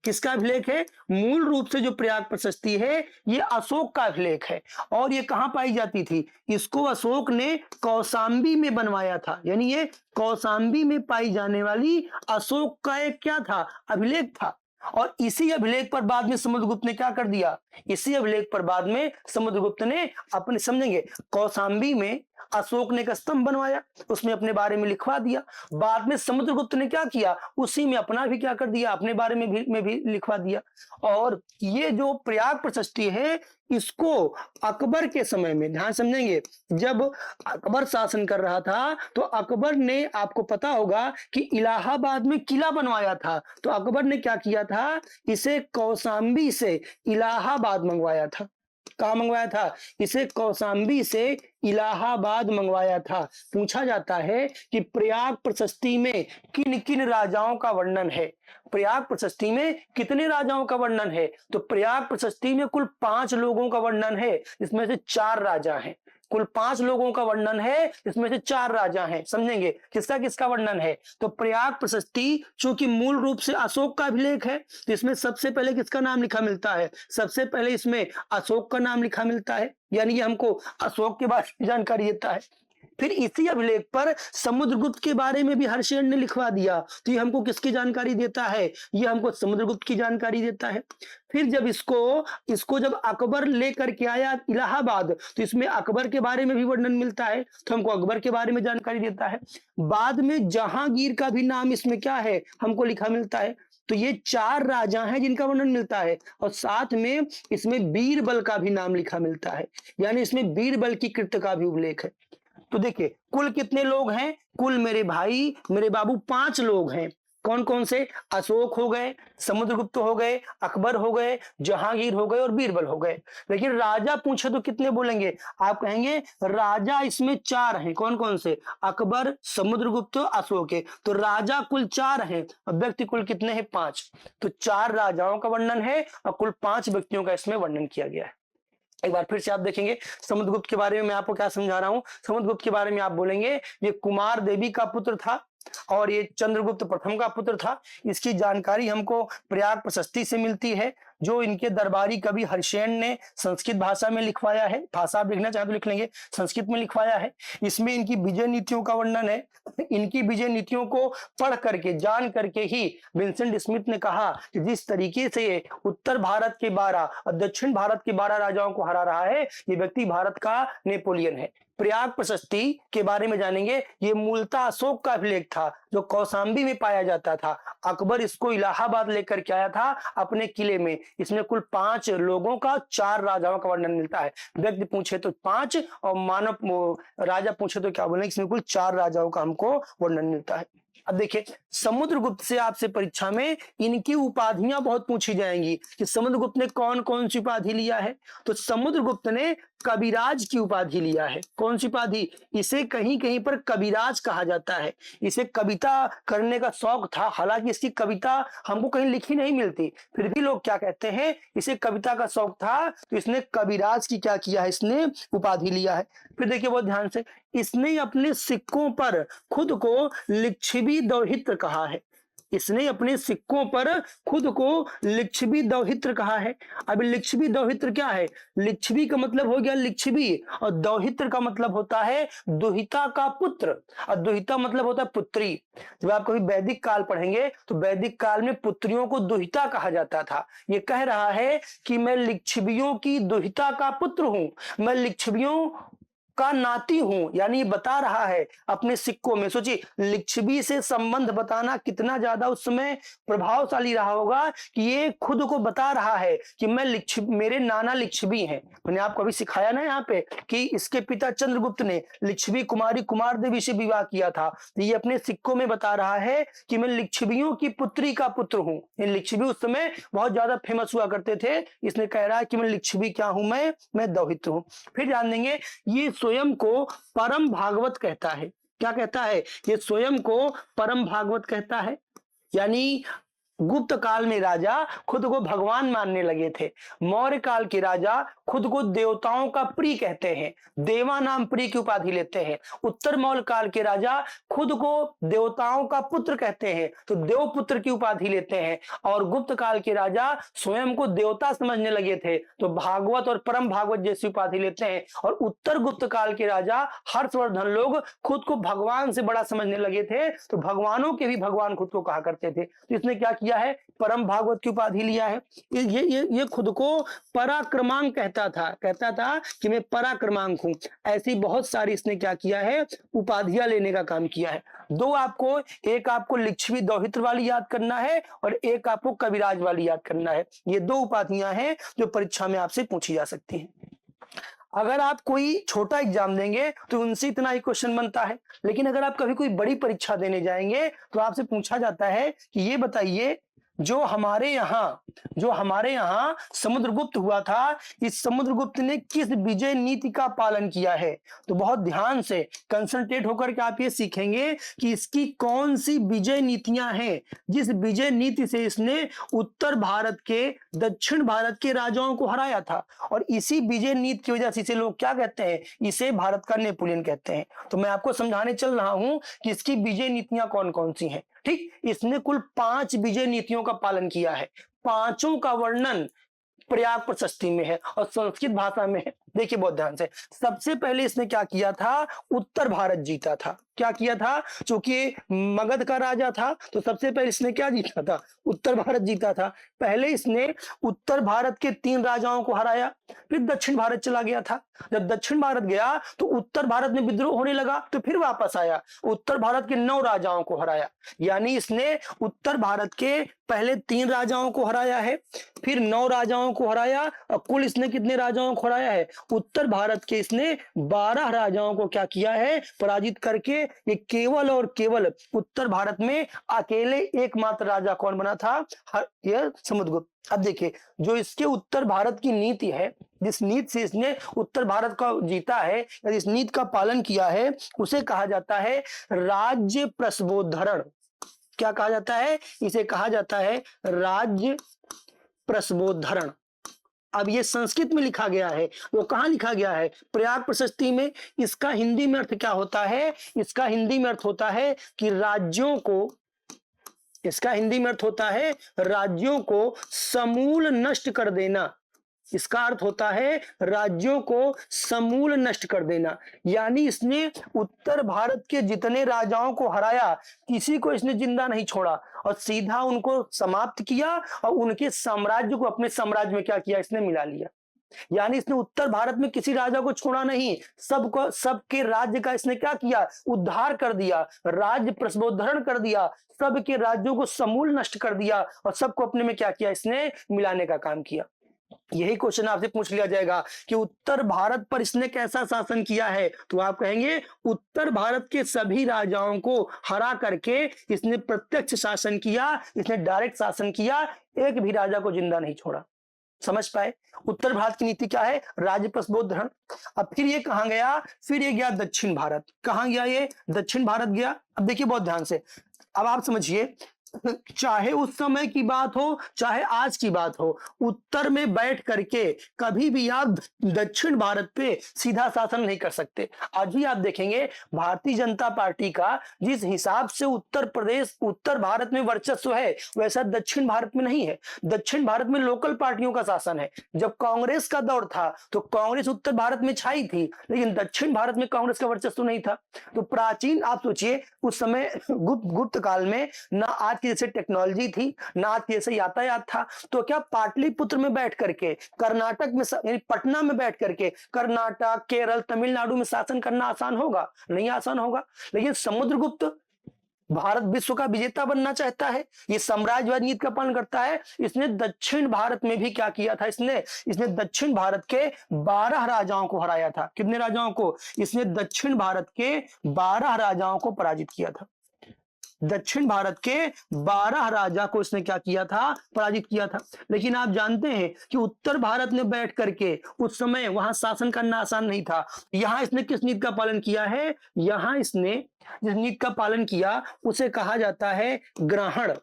किसका अभिलेख है? मूल रूप से जो प्रयाग प्रशस्ति है ये अशोक का अभिलेख है। और ये कहां पाई जाती थी? इसको अशोक ने कौशाम्बी में बनवाया था। यानी ये कौशाम्बी में पाई जाने वाली अशोक का एक क्या था? अभिलेख था। और इसी अभिलेख पर बाद में समुद्रगुप्त ने क्या कर दिया? इसी अभिलेख पर बाद में समुद्रगुप्त ने अपने, समझेंगे, कौशाम्बी में अशोक ने एक स्तंभ बनवाया, उसमें अपने बारे में लिखवा दिया। बाद में समुद्रगुप्त ने क्या किया? उसी में अपना भी क्या कर दिया? अपने बारे में भी लिखवा दिया। और ये जो प्रयाग प्रशस्ति है इसको अकबर के समय में, ध्यान समझेंगे, जब अकबर शासन कर रहा था तो अकबर ने, आपको पता होगा कि इलाहाबाद में किला बनवाया था, तो अकबर ने क्या किया था? इसे कौशाम्बी से इलाहाबाद मंगवाया था। कहाँ मंगवाया था? इसे कौशाम्बी से इलाहाबाद मंगवाया था। पूछा जाता है कि प्रयाग प्रशस्ति में किन किन राजाओं का वर्णन है? प्रयाग प्रशस्ति में कितने राजाओं का वर्णन है? तो प्रयाग प्रशस्ति में कुल 5 लोगों का वर्णन है, इसमें से 4 राजा हैं। कुल 5 लोगों का वर्णन है, इसमें से 4 राजा हैं। समझेंगे किसका किसका वर्णन है? तो प्रयाग प्रशस्ति चूंकि मूल रूप से अशोक का अभिलेख है तो इसमें सबसे पहले किसका नाम लिखा मिलता है? सबसे पहले इसमें अशोक का नाम लिखा मिलता है। यानी ये हमको अशोक के बारे में जानकारी देता है। फिर इसी अभिलेख पर समुद्रगुप्त के बारे में भी हर्षेन ने लिखवा दिया, तो ये हमको किसकी जानकारी देता है? ये हमको समुद्रगुप्त की जानकारी देता है। फिर जब इसको जब अकबर लेकर के आया इलाहाबाद तो इसमें अकबर के बारे में भी वर्णन मिलता है, तो हमको अकबर के बारे में जानकारी देता है। बाद में जहांगीर का भी नाम इसमें क्या है? हमको लिखा मिलता है। तो ये 4 राजा हैं जिनका वर्णन मिलता है, और साथ में इसमें बीरबल का भी नाम लिखा मिलता है। यानी इसमें बीरबल की कृत्य का भी उल्लेख है। तो देखिए कुल कितने लोग हैं? कुल मेरे भाई, मेरे बाबू 5 लोग हैं। कौन कौन से? अशोक हो गए, समुद्रगुप्त हो गए, अकबर हो गए, जहांगीर हो गए और बीरबल हो गए। लेकिन राजा पूछे तो कितने बोलेंगे? आप कहेंगे राजा इसमें 4 हैं। कौन कौन से? अकबर, समुद्रगुप्त, अशोक है। तो राजा कुल 4 हैं, व्यक्ति कुल कितने हैं? 5। तो 4 राजाओं का वर्णन है और कुल 5 व्यक्तियों का इसमें वर्णन किया गया है। एक बार फिर से आप देखेंगे समुद्रगुप्त के बारे में मैं आपको क्या समझा रहा हूं। समुद्रगुप्त के बारे में आप बोलेंगे ये कुमार देवी का पुत्र था और ये चंद्रगुप्त प्रथम का पुत्र था। इसकी जानकारी हमको प्रयाग प्रशस्ति से मिलती है, जो इनके दरबारी कवि हर्षेन ने संस्कृत भाषा में लिखवाया है। भाषा आप लिखना चाहे तो लिख लेंगे, संस्कृत में लिखवाया है। इसमें इनकी विजय नीतियों का वर्णन है। इनकी विजय नीतियों को पढ़ करके, जान करके ही विंसेंट स्मिथ ने कहा कि जिस तरीके से उत्तर भारत के 12 और दक्षिण भारत के 12 राजाओं को हरा रहा है, ये व्यक्ति भारत का नेपोलियन है। प्रयाग प्रशस्ति के बारे में जानेंगे। ये मूलतः अशोक का अभिलेख था जो कौशाम्बी में पाया जाता था। अकबर इसको इलाहाबाद लेकर के आया था अपने किले में। इसमें कुल 5 लोगों का, 4 राजाओं का वर्णन मिलता है। व्यक्ति पूछे तो 5 और मानव राजा पूछे तो क्या बोलेंगे, इसमें कुल 4 राजाओं का हमको वर्णन मिलता है। अब देखिए, समुद्रगुप्त से आपसे परीक्षा में इनकी उपाधियां बहुत पूछी जाएंगी कि समुद्रगुप्त ने कौन कौन सी उपाधि लिया है। तो समुद्रगुप्त ने कविराज की उपाधि लिया है। कौन सी उपाधि? इसे कहीं कहीं पर कविराज कहा जाता है। इसे कविता करने का शौक था, हालांकि इसकी कविता हमको कहीं लिखी नहीं मिलती, फिर भी लोग क्या कहते हैं, इसे कविता का शौक था, तो इसने कविराज की क्या किया है, इसने उपाधि लिया है। फिर देखिए बहुत ध्यान से, इसने अपने सिक्कों पर खुद को लिच्छवी दौहित्र कहा है। इसने अपने सिक्कों पर खुद को लिच्छवी दौहित्र कहा है। अब लिच्छवी दौहित्र क्या है? लिच्छवी का मतलब हो गया लिच्छवी, और दौहित्र का मतलब होता है दुहिता का पुत्र, और दुहिता मतलब होता है पुत्री। जब आप कभी वैदिक काल पढ़ेंगे तो वैदिक काल में पुत्रियों को दुहिता कहा जाता था। ये कह रहा है कि मैं लिच्छवियों की दुहिता का पुत्र हूं, मैं लिच्छवियों का नाती हूं, यानी ये बता रहा है अपने सिक्कों में। सोचिए, लिच्छवी से संबंध बताना कितना ज्यादा उस समय प्रभावशाली रहा होगा कि ये खुद को बता रहा है कि मैं मेरे नाना लिच्छवी हैं। मैंने आपको अभी सिखाया ना यहाँ पे कि इसके पिता चंद्रगुप्त ने लिच्छवी कुमारी कुमार देवी से विवाह किया था। तो ये अपने सिक्कों में बता रहा है कि मैं लिच्छवियों की पुत्री का पुत्र हूं। ये लिच्छवी उस समय बहुत ज्यादा फेमस हुआ करते थे, इसने कह रहा है कि मैं लिच्छवी क्या हूं, मैं दौहित्र हूं। फिर जान लेंगे, ये स्वयं को परम भागवत कहता है। क्या कहता है? ये स्वयं को परम भागवत कहता है। यानी गुप्त काल में राजा खुद को भगवान मानने लगे थे। मौर्य काल के राजा खुद को देवताओं का प्रिय कहते हैं, देवा नाम प्रिय की उपाधि लेते हैं। उत्तर मौर्य काल के राजा खुद को देवताओं का पुत्र कहते हैं, तो देवपुत्र की उपाधि लेते हैं। और गुप्त काल के राजा स्वयं को देवता समझने लगे थे, तो भागवत और परम भागवत जैसी उपाधि लेते हैं। और उत्तर गुप्त काल के राजा हर्षवर्धन लोग खुद को भगवान से बड़ा समझने लगे थे, तो भगवानों के भी भगवान खुद को कहा करते थे। तो इसने क्या किया है? परम भागवत की उपाधि लिया है। ये खुद को पराक्रमांक कहता था कि मैं पराक्रमांक हूं। ऐसी बहुत सारी इसने क्या किया है? उपाधियां लेने का काम किया है। दो आपको, एक आपको लिच्छवी दौहित्र वाली याद करना है और एक आपको कविराज वाली याद करना है। ये 2 उपाधियां हैं जो परीक्षा में आपसे पूछी जा सकती हैं। अगर आप कोई छोटा एग्जाम देंगे तो उनसे इतना ही क्वेश्चन बनता है, लेकिन अगर आप कभी कोई बड़ी परीक्षा देने जाएंगे तो आपसे पूछा जाता है कि ये बताइए, जो हमारे यहाँ समुद्रगुप्त हुआ था, इस समुद्रगुप्त ने किस विजय नीति का पालन किया है? तो बहुत ध्यान से कंसंट्रेट होकर के आप ये सीखेंगे कि इसकी कौन सी विजय नीतियां हैं, जिस विजय नीति से इसने उत्तर भारत के, दक्षिण भारत के राजाओं को हराया था। और इसी विजय नीति की वजह से इसे लोग क्या कहते हैं? इसे भारत का नेपोलियन कहते हैं। तो मैं आपको समझाने चल रहा हूं कि इसकी विजय नीतियां कौन कौन सी हैं। ठीक, इसने कुल 5 विजय नीतियों का पालन किया है। पांचों का वर्णन प्रयाग प्रशस्ति में है और संस्कृत भाषा में है। देखिए बहुत ध्यान से, सबसे पहले इसने क्या किया था? उत्तर भारत जीता था। क्या किया था? चूंकि मगध का राजा था, तो सबसे पहले इसने क्या जीता था? उत्तर भारत जीता था। पहले इसने उत्तर भारत के 3 राजाओं को हराया, फिर दक्षिण भारत चला गया था। जब दक्षिण भारत गया तो उत्तर भारत में विद्रोह होने लगा, तो फिर वापस आया, उत्तर भारत के 9 राजाओं को हराया। यानी इसने उत्तर भारत के पहले 3 राजाओं को हराया है, फिर 9 राजाओं को हराया, और कुल इसने कितने राजाओं को हराया है? उत्तर भारत के इसने 12 राजाओं को क्या किया है? पराजित करके ये केवल और केवल उत्तर भारत में अकेले एकमात्र राजा कौन बना था? यह समुद्रगुप्त। अब देखिए, जो इसके उत्तर भारत की नीति है, जिस नीति से इसने उत्तर भारत का जीता है, इस नीति का पालन किया है, उसे कहा जाता है राज्य प्रस्वोद्धरण। क्या कहा जाता है? इसे कहा जाता है राज्य प्रस्वोद्धरण। अब ये संस्कृत में लिखा गया है, वो कहाँ लिखा गया है? प्रयाग प्रशस्ति में। इसका हिंदी में अर्थ क्या होता है? इसका हिंदी में अर्थ होता है कि राज्यों को, इसका हिंदी में अर्थ होता है राज्यों को समूल नष्ट कर देना। इसका अर्थ होता है राज्यों को समूल नष्ट कर देना। यानी इसने उत्तर भारत के जितने राजाओं को हराया, किसी को इसने जिंदा नहीं छोड़ा और सीधा उनको समाप्त किया और उनके साम्राज्य को अपने साम्राज्य में क्या किया? इसने मिला लिया। यानी इसने उत्तर भारत में किसी राजा को छोड़ा नहीं, सबको सबके राज्य का इसने क्या किया, उद्धार कर दिया, राज्य प्रस्फोद्धरण कर दिया, सबके राज्यों को समूल नष्ट कर दिया और सबको अपने में क्या किया, इसने मिलाने का काम किया। यही क्वेश्चन आपसे पूछ लिया जाएगा कि उत्तर भारत पर इसने कैसा शासन किया है, तो आप कहेंगे उत्तर भारत के सभी राजाओं को हरा करके इसने प्रत्यक्ष शासन किया, इसने डायरेक्ट शासन किया, एक भी राजा को जिंदा नहीं छोड़ा। समझ पाए? उत्तर भारत की नीति क्या है, राज्य प्रस्फोद्धरण। अब फिर ये कहां गया, फिर ये गया दक्षिण भारत। कहां गया ये, दक्षिण भारत गया। अब देखिए बहुत ध्यान से, अब आप समझिए, चाहे उस समय की बात हो चाहे आज की बात हो, उत्तर में बैठ करके कभी भी आप दक्षिण भारत पे सीधा शासन नहीं कर सकते। आज भी आप देखेंगे भारतीय जनता पार्टी का जिस हिसाब से उत्तर प्रदेश उत्तर भारत में वर्चस्व है वैसा दक्षिण भारत में नहीं है। दक्षिण भारत में लोकल पार्टियों का शासन है। जब कांग्रेस का दौर था तो कांग्रेस उत्तर भारत में छाई थी, लेकिन दक्षिण भारत में कांग्रेस का वर्चस्व नहीं था। तो प्राचीन आप सोचिए उस समय गुप्त काल में ना आज की जैसे टेक्नोलॉजी थी, ना आज की जैसे यातायात था, तो क्या पाटलिपुत्र में बैठ करके कर्नाटक में यानी पटना में बैठ करके कर्नाटक, केरल, तमिलनाडु में शासन करना आसान होगा? नहीं आसान होगा। लेकिन समुद्रगुप्त भारत विश्व का विजेता बनना चाहता है, ये साम्राज्यवादी नीति का पालन करता है। इसने दक्षिण भारत में भी क्या किया था, इसने दक्षिण भारत के 12 राजाओं को हराया था। कितने राजाओं को? इसने दक्षिण भारत के 12 राजाओं को पराजित किया था। दक्षिण भारत के 12 राजा को इसने क्या किया था, पराजित किया था। लेकिन आप जानते हैं कि उत्तर भारत में बैठ करके उस समय वहां शासन करना आसान नहीं था। यहां इसने किस नीति का पालन किया है, यहां इसने जिस नीति का पालन किया उसे कहा जाता है ग्रहण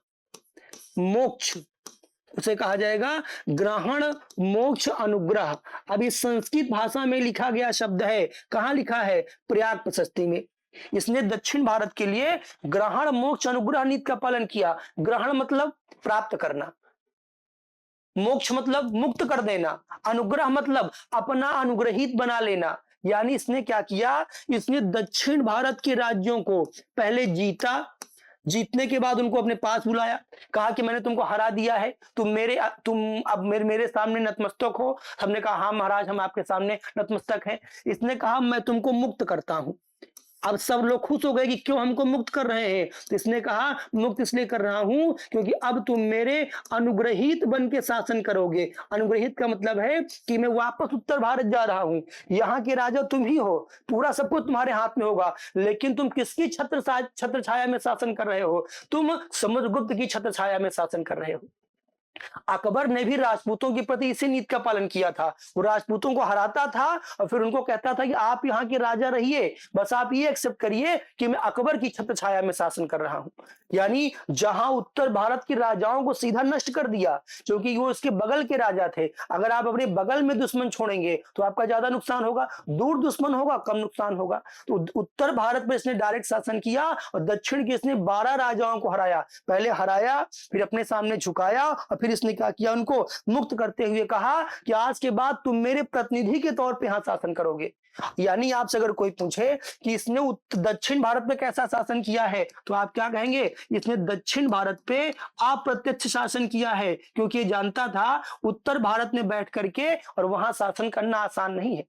मोक्ष, उसे कहा जाएगा ग्रहण मोक्ष अनुग्रह। अब इस संस्कृत भाषा में लिखा गया शब्द है, कहां लिखा है, प्रयाग प्रशस्ति में। इसने दक्षिण भारत के लिए ग्रहण मोक्ष अनुग्रह नीति का पालन किया। ग्रहण मतलब प्राप्त करना, मोक्ष मतलब मुक्त कर देना, अनुग्रह मतलब अपना अनुग्रहित बना लेना। यानी इसने क्या किया, इसने दक्षिण भारत के राज्यों को पहले जीता, जीतने के बाद उनको अपने पास बुलाया, कहा कि मैंने तुमको हरा दिया है, तुम अब मेरे सामने नतमस्तक हो। हमने कहा हाँ महाराज, हम आपके सामने नतमस्तक हैं। इसने कहा मैं तुमको मुक्त करता हूं। अब सब लोग खुश हो गए कि क्यों हमको मुक्त कर रहे हैं, तो इसने कहा मुक्त इसलिए कर रहा हूं क्योंकि अब तुम मेरे अनुग्रहित बन के शासन करोगे। अनुग्रहित का मतलब है कि मैं वापस उत्तर भारत जा रहा हूं, यहाँ के राजा तुम ही हो, पूरा सब कुछ तुम्हारे हाथ में होगा। लेकिन तुम किसकी छत्र छाया में शासन कर रहे हो, तुम समुद्रगुप्त की छत्र छाया में शासन कर रहे हो। अकबर ने भी राजपूतों के प्रति इसी नीति का पालन किया था। वो राजपूतों को हराता था और फिर उनको कहता था कि आप यहाँ के राजा रहिए, बस आप ये एक्सेप्ट करिए कि मैं अकबर की छत्र छाया में शासन कर रहा हूं। यानी जहां उत्तर भारत के राजाओं को सीधा नष्ट कर दिया क्योंकि वो उसके बगल के राजा थे। अगर आप अपने बगल में दुश्मन छोड़ेंगे तो आपका ज्यादा नुकसान होगा, दूर दुश्मन होगा कम नुकसान होगा। तो उत्तर भारत में इसने डायरेक्ट शासन किया और दक्षिण के इसने 12 राजाओं को हराया। पहले हराया, फिर अपने सामने झुकाया और फिर इसने क्या किया, उनको मुक्त करते हुए कहा कि आज के बाद तुम मेरे प्रतिनिधि के तौर पे यहां शासन करोगे। यानी आपसे अगर कोई पूछे कि इसने दक्षिण भारत पे कैसा शासन किया है तो आप क्या कहेंगे, इसने दक्षिण भारत पे अप्रत्यक्ष शासन किया है, क्योंकि ये जानता था उत्तर भारत में बैठ करके और वहां शासन करना आसान नहीं है।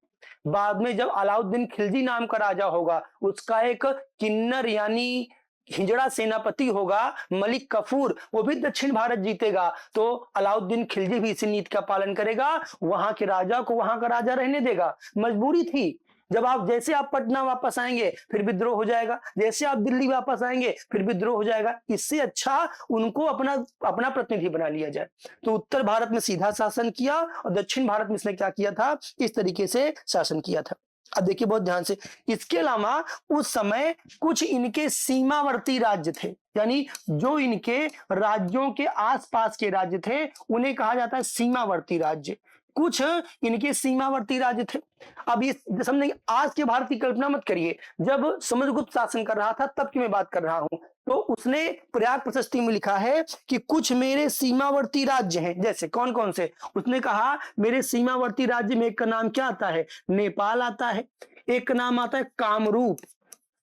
बाद में जब अलाउद्दीन खिलजी नाम का राजा होगा, उसका एक किन्नर यानी हिजड़ा सेनापति होगा मलिक कफूर, वो भी दक्षिण भारत जीतेगा, तो अलाउद्दीन खिलजी भी इसी नीति का पालन करेगा, वहां के राजा को वहां का राजा रहने देगा। मजबूरी थी, जैसे आप पटना वापस आएंगे फिर विद्रोह हो जाएगा, जैसे आप दिल्ली वापस आएंगे फिर विद्रोह हो जाएगा। इससे अच्छा उनको अपना प्रतिनिधि बना लिया जाए। तो उत्तर भारत में सीधा शासन किया और दक्षिण भारत में इसने क्या किया था, इस तरीके से शासन किया था। अब देखिए बहुत ध्यान से, इसके अलावा उस समय कुछ इनके सीमावर्ती राज्य थे, यानी जो इनके राज्यों के आसपास के राज्य थे उन्हें कहा जाता है सीमावर्ती राज्य। कुछ इनके सीमावर्ती राज्य थे। अब ये समझेंगे, आज के भारत की कल्पना मत करिए, जब समुद्रगुप्त शासन कर रहा था तब की मैं बात कर रहा हूं। तो उसने प्रयाग प्रशस्ति में लिखा है कि कुछ मेरे सीमावर्ती राज्य हैं। जैसे कौन कौन से, उसने कहा मेरे सीमावर्ती राज्य में एक का नाम क्या आता है, नेपाल आता है, एक का नाम आता है कामरूप,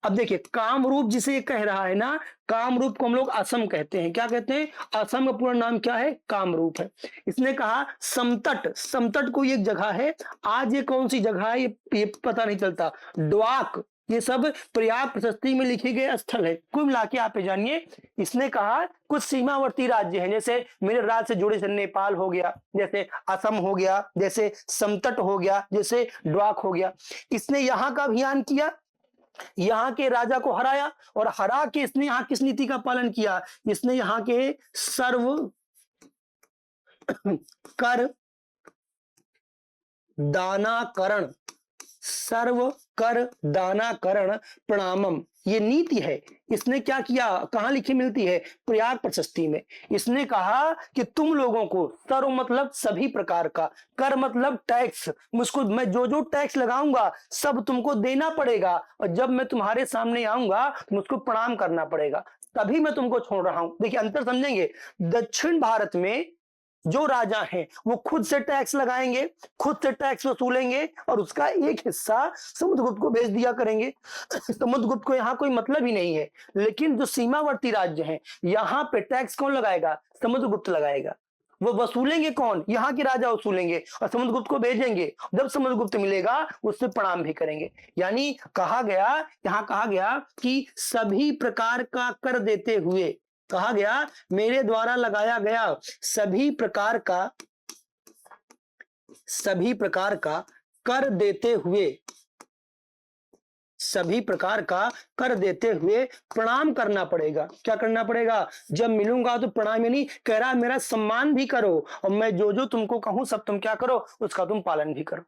अब देखिए कामरूप जिसे ये कह रहा है ना, कामरूप को हम लोग असम कहते हैं। क्या कहते हैं? असम का पूरा नाम क्या है? कामरूप है। इसने कहा समतट, समतट कोई एक जगह है, आज ये कौन सी जगह है ये पता नहीं चलता। ड्वाक, ये सब प्रयाग प्रशस्ति में लिखे गए स्थल है। कुल मिला के आप जानिए, इसने कहा कुछ सीमावर्ती राज्य हैं, जैसे मेरे राज्य से जुड़े, जैसे नेपाल हो गया, जैसे असम हो गया, जैसे समतट हो गया, जैसे ड्वाक हो गया। इसने यहाँ का अभियान किया, यहाँ के राजा को हराया, और हरा के इसने यहाँ किस नीति का पालन किया? इसने यहाँ के सर्व कर दानाकरण, सर्व कर दानाकरण प्रणामम, ये नीति है। इसने क्या किया? कहां लिखी मिलती है? प्रयाग प्रशस्ति में। इसने कहा कि तुम लोगों को, सर्व मतलब सभी प्रकार का, कर मतलब टैक्स, मुझको मैं जो जो टैक्स लगाऊंगा सब तुमको देना पड़ेगा, और जब मैं तुम्हारे सामने आऊंगा तो मुझको प्रणाम करना पड़ेगा, तभी मैं तुमको छोड़ रहा हूं। देखिए अंतर समझेंगे, दक्षिण भारत में जो राजा हैं वो खुद से टैक्स लगाएंगे, खुद से टैक्स वसूलेंगे, और उसका एक हिस्सा समुद्रगुप्त को भेज दिया करेंगे। समुद्रगुप्त को यहाँ कोई मतलब ही नहीं है। लेकिन जो सीमावर्ती राज्य हैं, यहाँ पे टैक्स कौन लगाएगा? समुद्रगुप्त लगाएगा। वो वसूलेंगे कौन? यहाँ के राजा वसूलेंगे, और समुद्रगुप्त को भेजेंगे। जब समुद्रगुप्त मिलेगा उससे प्रणाम भी करेंगे। यानी कहा गया, यहाँ कहा गया कि सभी प्रकार का कर देते हुए, कहा गया मेरे द्वारा लगाया गया सभी प्रकार का कर देते हुए, सभी प्रकार का कर देते हुए प्रणाम करना पड़ेगा। क्या करना पड़ेगा? जब मिलूंगा तो प्रणाम, यानी कह रहा मेरा सम्मान भी करो, और मैं जो जो तुमको कहूं सब तुम क्या करो? उसका तुम पालन भी करो।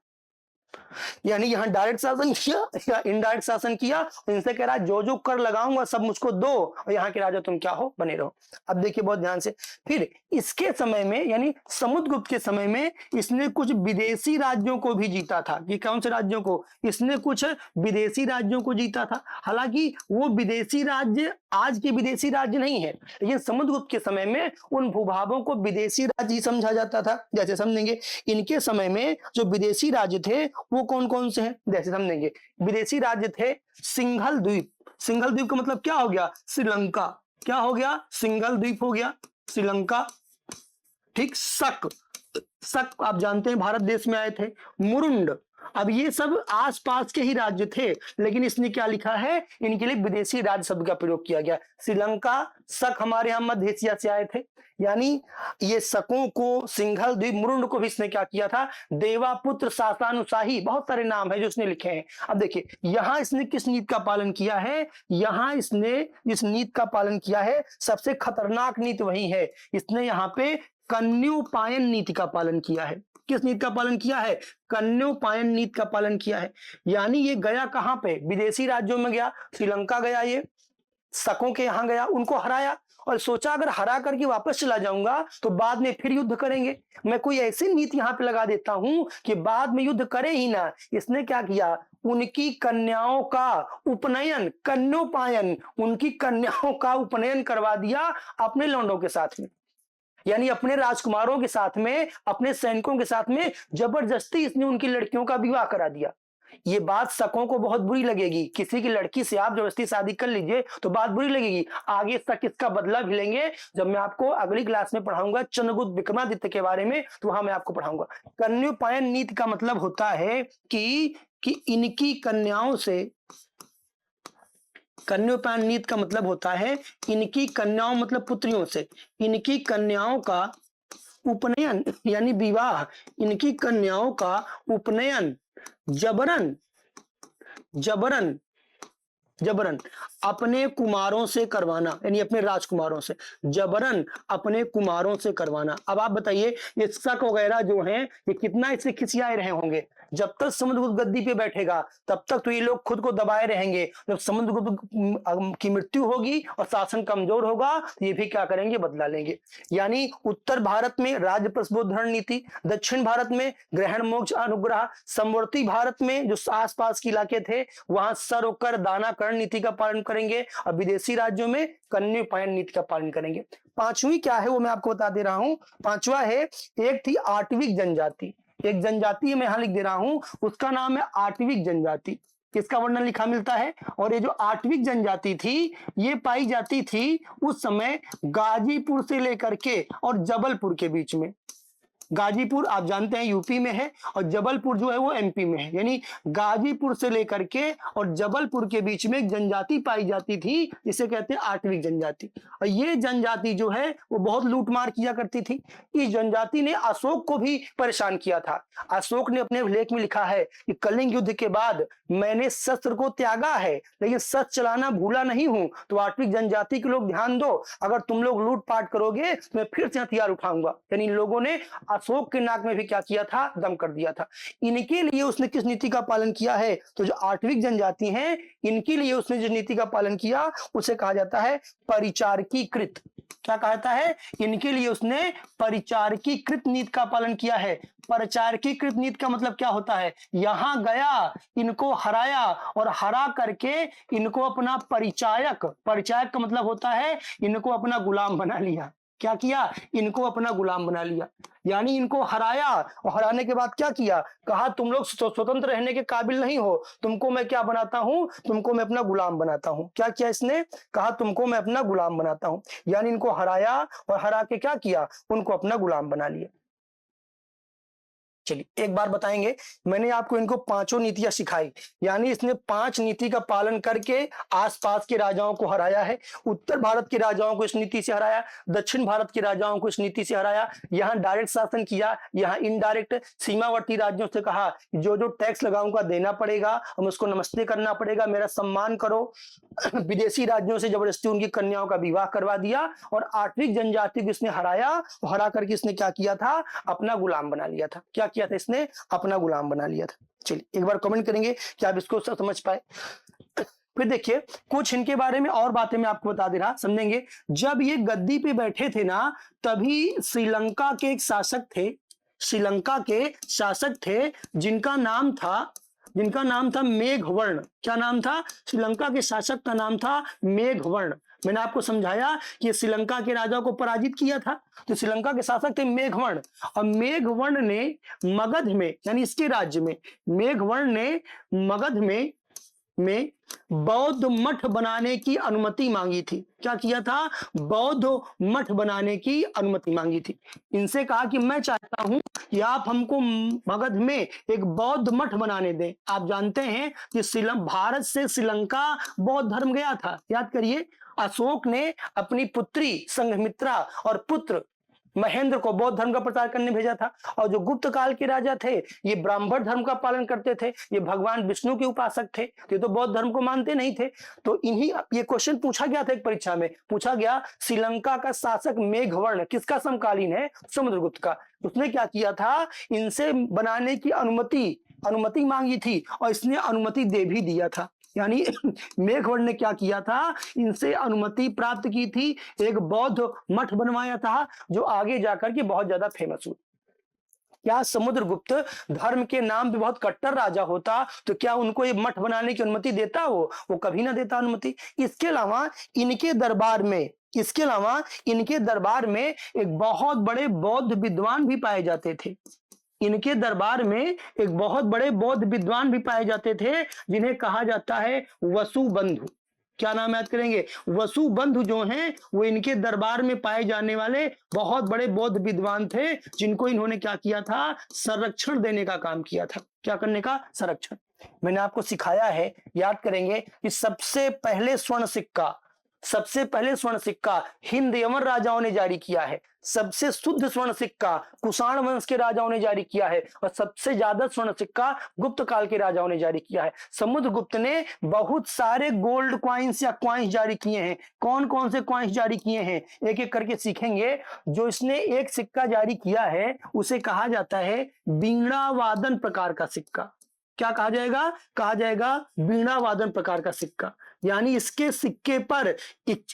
यानी यहां डायरेक्ट शासन किया या इनडायरेक्ट शासन किया, इनसे कह रहा जो जो कर लगाऊंगा सब मुझको दो, और यहाँ के राजा तुम क्या हो? बने रहो। अब देखिए बहुत ध्यान से, फिर इसके समय में यानी समुद्रगुप्त के समय में इसने कुछ विदेशी राज्यों को भी जीता था। कि कौन से राज्यों को? इसने कुछ विदेशी राज्यों को जीता था। हालांकि वो विदेशी राज्य आज के विदेशी राज्य नहीं है, लेकिन समुद्रगुप्त के समय में उन भूभागों को विदेशी राज्य ही समझा जाता था। जैसे समझेंगे, इनके समय में जो विदेशी राज्य थे वो कौन कौन से हैं? जैसे समझेंगे, विदेशी राज्य थे सिंघल द्वीप। सिंघल द्वीप का मतलब क्या हो गया? श्रीलंका। क्या हो गया? सिंघल द्वीप हो गया श्रीलंका। ठीक। शक, शक आप जानते हैं भारत देश में आए थे। मुरुंड, अब ये सब आसपास के ही राज्य थे, लेकिन इसने क्या लिखा है? इनके लिए विदेशी राज्य शब्द का प्रयोग किया गया। श्रीलंका, शक हमारे यहां मध्य एशिया से आए थे, यानी ये शकों को, सिंघल द्वीप, मुरुंड को भी इसने क्या किया था? देवापुत्र, शासानुशाही, बहुत सारे नाम है जो इसने लिखे हैं। अब देखिए यहां इसने किस नीति का पालन किया है? यहां इसने इस नीति का पालन किया है, सबसे खतरनाक नीति वही है। इसने यहाँ पे कन्योपायन नीति का पालन किया है। किस नीति का पालन किया है? कन्योपायन नीति का पालन किया है। यानी ये गया कहां पे? विदेशी राज्यों में गया, श्रीलंका गया, ये शकों के यहां गया, उनको हराया, और सोचा अगर हरा करके वापस चला जाऊंगा तो बाद में फिर युद्ध करेंगे, मैं कोई ऐसी नीति यहां पे लगा देता हूं कि बाद में युद्ध करे ही ना। इसने क्या किया? उनकी कन्याओं का उपनयन, कन्योपायन, उनकी कन्याओं का उपनयन करवा दिया अपने लौंडों के साथ में, यानी अपने राजकुमारों के साथ में, अपने सैनिकों के साथ में जबरदस्ती इसने उनकी लड़कियों का विवाह करा दिया। ये बात शकों को बहुत बुरी लगेगी। किसी की लड़की से आप जबरदस्ती शादी कर लीजिए तो बात बुरी लगेगी। आगे शक इसका बदला भी लेंगे। जब मैं आपको अगली क्लास में पढ़ाऊंगा चंद्रगुप्त विक्रमादित्य के बारे में, तो वहां मैं आपको पढ़ाऊंगा। कन्योपायन नीति का मतलब होता है कि इनकी कन्याओं से, कन्योपायन नीति का मतलब होता है इनकी कन्याओं मतलब पुत्रियों से, इनकी कन्याओं का उपनयन यानी विवाह, इनकी कन्याओं का उपनयन जबरन जबरन जबरन अपने कुमारों से करवाना, यानी अपने राजकुमारों से, जबरन अपने कुमारों से करवाना। अब आप बताइए ये शक वगैरह जो हैं ये कितना इससे खिसियाए रहे होंगे। जब तक समुद्रगुप्त गद्दी पे बैठेगा तब तक तो ये लोग खुद को दबाए रहेंगे। जब समुद्रगुप्त की मृत्यु होगी और शासन कमजोर होगा तो ये भी क्या करेंगे? बदला लेंगे। यानी उत्तर भारत में राज्य प्रस्फोधन नीति, दक्षिण भारत में ग्रहण मोक्ष अनुग्रह, समवर्ती भारत में जो आसपास के इलाके थे वहां सर्वकर दानाकरण नीति का पालन करेंगे, और विदेशी राज्यों में कन्योपायन नीति का पालन करेंगे। पांचवी क्या है वो मैं आपको बता दे रहा हूं। पांचवा है, एक थी आटविक जनजाति, एक जनजाति मैं यहां लिख दे रहा हूं, उसका नाम है आटविक जनजाति। किसका वर्णन लिखा मिलता है। और ये जो आठवीं जनजाति थी ये पाई जाती थी उस समय गाजीपुर से लेकर के और जबलपुर के बीच में। गाजीपुर आप जानते हैं यूपी में है और जबलपुर जो है वो एमपी में है, यानी गाजीपुर से लेकर के और जबलपुर के बीच में एक जनजाति पाई जाती थी जिसे कहते हैं आठवीं जनजाति। और ये जनजाति जो है वो बहुत लूटमार किया करती थी। इस जनजाति ने अशोक को भी परेशान किया था। अशोक ने अपने लेख में लिखा है कि कलिंग युद्ध के बाद मैंने शस्त्र को त्यागा है लेकिन शस्त्र चलाना भूला नहीं हूं, तो आठवीं जनजाति के लोग ध्यान दो, अगर तुम लोग लूटपाट करोगे तो मैं फिर से हथियार उठाऊंगा। यानी इन लोगों ने अशोक के नाक में भी क्या किया था, दम कर दिया था। इनके लिए उसने किस नीति का पालन किया है, तो जो आठवीं जनजाति हैं इनके लिए उसने जिस नीति का पालन किया उसे कहा जाता है परिचारकीकृत। क्या कहता है, इनके लिए उसने परिचारकीकृत नीति का पालन किया है। परिचारकीकृत नीति का मतलब क्या होता है, यहां गया, इनको हराया और हरा करके इनको अपना परिचायक, परिचायक का मतलब होता है इनको अपना गुलाम बना लिया। क्या किया, इनको अपना गुलाम बना लिया, यानी इनको हराया और हराने के बाद क्या किया, कहा तुम लोग स्वतंत्र रहने के काबिल नहीं हो, तुमको मैं क्या बनाता हूं, तुमको मैं अपना गुलाम बनाता हूं। क्या किया इसने, कहा तुमको मैं अपना गुलाम बनाता हूं, यानी इनको हराया और हरा के क्या किया, उनको अपना गुलाम बना लिया। चलिए एक बार बताएंगे, मैंने आपको इनको पांचों नीतियां सिखाई, यानी इसने 5 नीति का पालन करके आसपास के राजाओं को हराया है। उत्तर भारत के राजाओं को इस नीति से हराया, दक्षिण भारत के राजाओं को इस नीति से हराया, यहाँ डायरेक्ट शासन किया, यहाँ इनडायरेक्ट सीमावर्ती राज्यों से कहा जो जो टैक्स लगाऊंगा देना पड़ेगा, हम उसको नमस्ते करना पड़ेगा, मेरा सम्मान करो। विदेशी राज्यों से जबरदस्ती उनकी कन्याओं का विवाह करवा दिया और आठवीं जनजाति को इसने हराया, हरा करके इसने क्या किया था, अपना गुलाम बना लिया था। क्या किया था इसने, अपना गुलाम बना लिया था। चलिए एक बार कमेंट करेंगे कि आप इसको समझ पाए। फिर देखिए कुछ इनके बारे में और बातें मैं आपको बता दे रहा, समझेंगे। जब ये गद्दी पे बैठे थे ना, तभी श्रीलंका के एक शासक थे, श्रीलंका के शासक थे जिनका नाम था मेघवर्ण। क्या नाम था, श्रीलंका के शासक का नाम था मेघवर्ण। मैंने आपको समझाया कि श्रीलंका के राजा को पराजित किया था, तो श्रीलंका के शासक थे मेघवर्ण। और मेघवर्ण ने मगध में, यानी इसके राज्य में, मेघवर्ण ने मगध में बौद्ध मठ बनाने की अनुमति मांगी थी। क्या किया था, बौद्ध मठ बनाने की अनुमति मांगी थी। इनसे कहा कि मैं चाहता हूं कि आप हमको मगध में एक बौद्ध मठ बनाने दें। आप जानते हैं कि भारत से श्रीलंका बौद्ध धर्म गया था, याद करिए। अशोक ने अपनी पुत्री संघमित्रा और पुत्र महेंद्र को बौद्ध धर्म का प्रचार करने भेजा था। और जो गुप्त काल के राजा थे ये ब्राह्मण धर्म का पालन करते थे, ये भगवान विष्णु के उपासक थे, ये तो बौद्ध धर्म को मानते नहीं थे। तो इन्हीं, ये क्वेश्चन पूछा गया था एक परीक्षा में, पूछा गया श्रीलंका का शासक मेघवर्ण किसका समकालीन है, समुद्रगुप्त का। उसने क्या किया था, इनसे बनाने की अनुमति मांगी थी और इसने अनुमति दे भी दिया था। यानी मेघवर्ण ने क्या किया था, इनसे अनुमति प्राप्त की थी, एक बौद्ध मठ बनवाया था जो आगे जाकर के बहुत ज्यादा फेमस हुआ। क्या समुद्रगुप्त धर्म के नाम पे बहुत कट्टर राजा होता तो क्या उनको ये मठ बनाने की अनुमति देता, वो कभी ना देता अनुमति। इसके अलावा इनके दरबार में एक बहुत बड़े बौद्ध विद्वान भी पाए जाते थे। इनके दरबार में एक बहुत बड़े बौद्ध विद्वान भी पाए जाते थे जिन्हें कहा जाता है वसुबंधु। क्या नाम याद करेंगे, वसुबंधु जो हैं वो इनके दरबार में पाए जाने वाले बहुत बड़े बौद्ध विद्वान थे जिनको इन्होंने क्या किया था, संरक्षण देने का काम किया था। क्या करने का, संरक्षण। मैंने आपको सिखाया है, याद करेंगे, कि सबसे पहले स्वर्ण सिक्का हिंद यवन राजाओं ने जारी किया है, सबसे शुद्ध स्वर्ण सिक्का कुषाण वंश के राजाओं ने जारी किया है और सबसे ज्यादा स्वर्ण सिक्का गुप्त काल के राजाओं ने जारी किया है। समुद्रगुप्त ने बहुत सारे गोल्ड कॉइन्स या कॉइन्स जारी किए हैं। कौन कौन से कॉइन्स जारी किए हैं एक एक करके सीखेंगे। जो इसने एक सिक्का जारी किया है उसे कहा जाता है वीणा वादन प्रकार का सिक्का। क्या कहा जाएगा, वीणा वादन प्रकार का सिक्का। यानी इसके सिक्के पर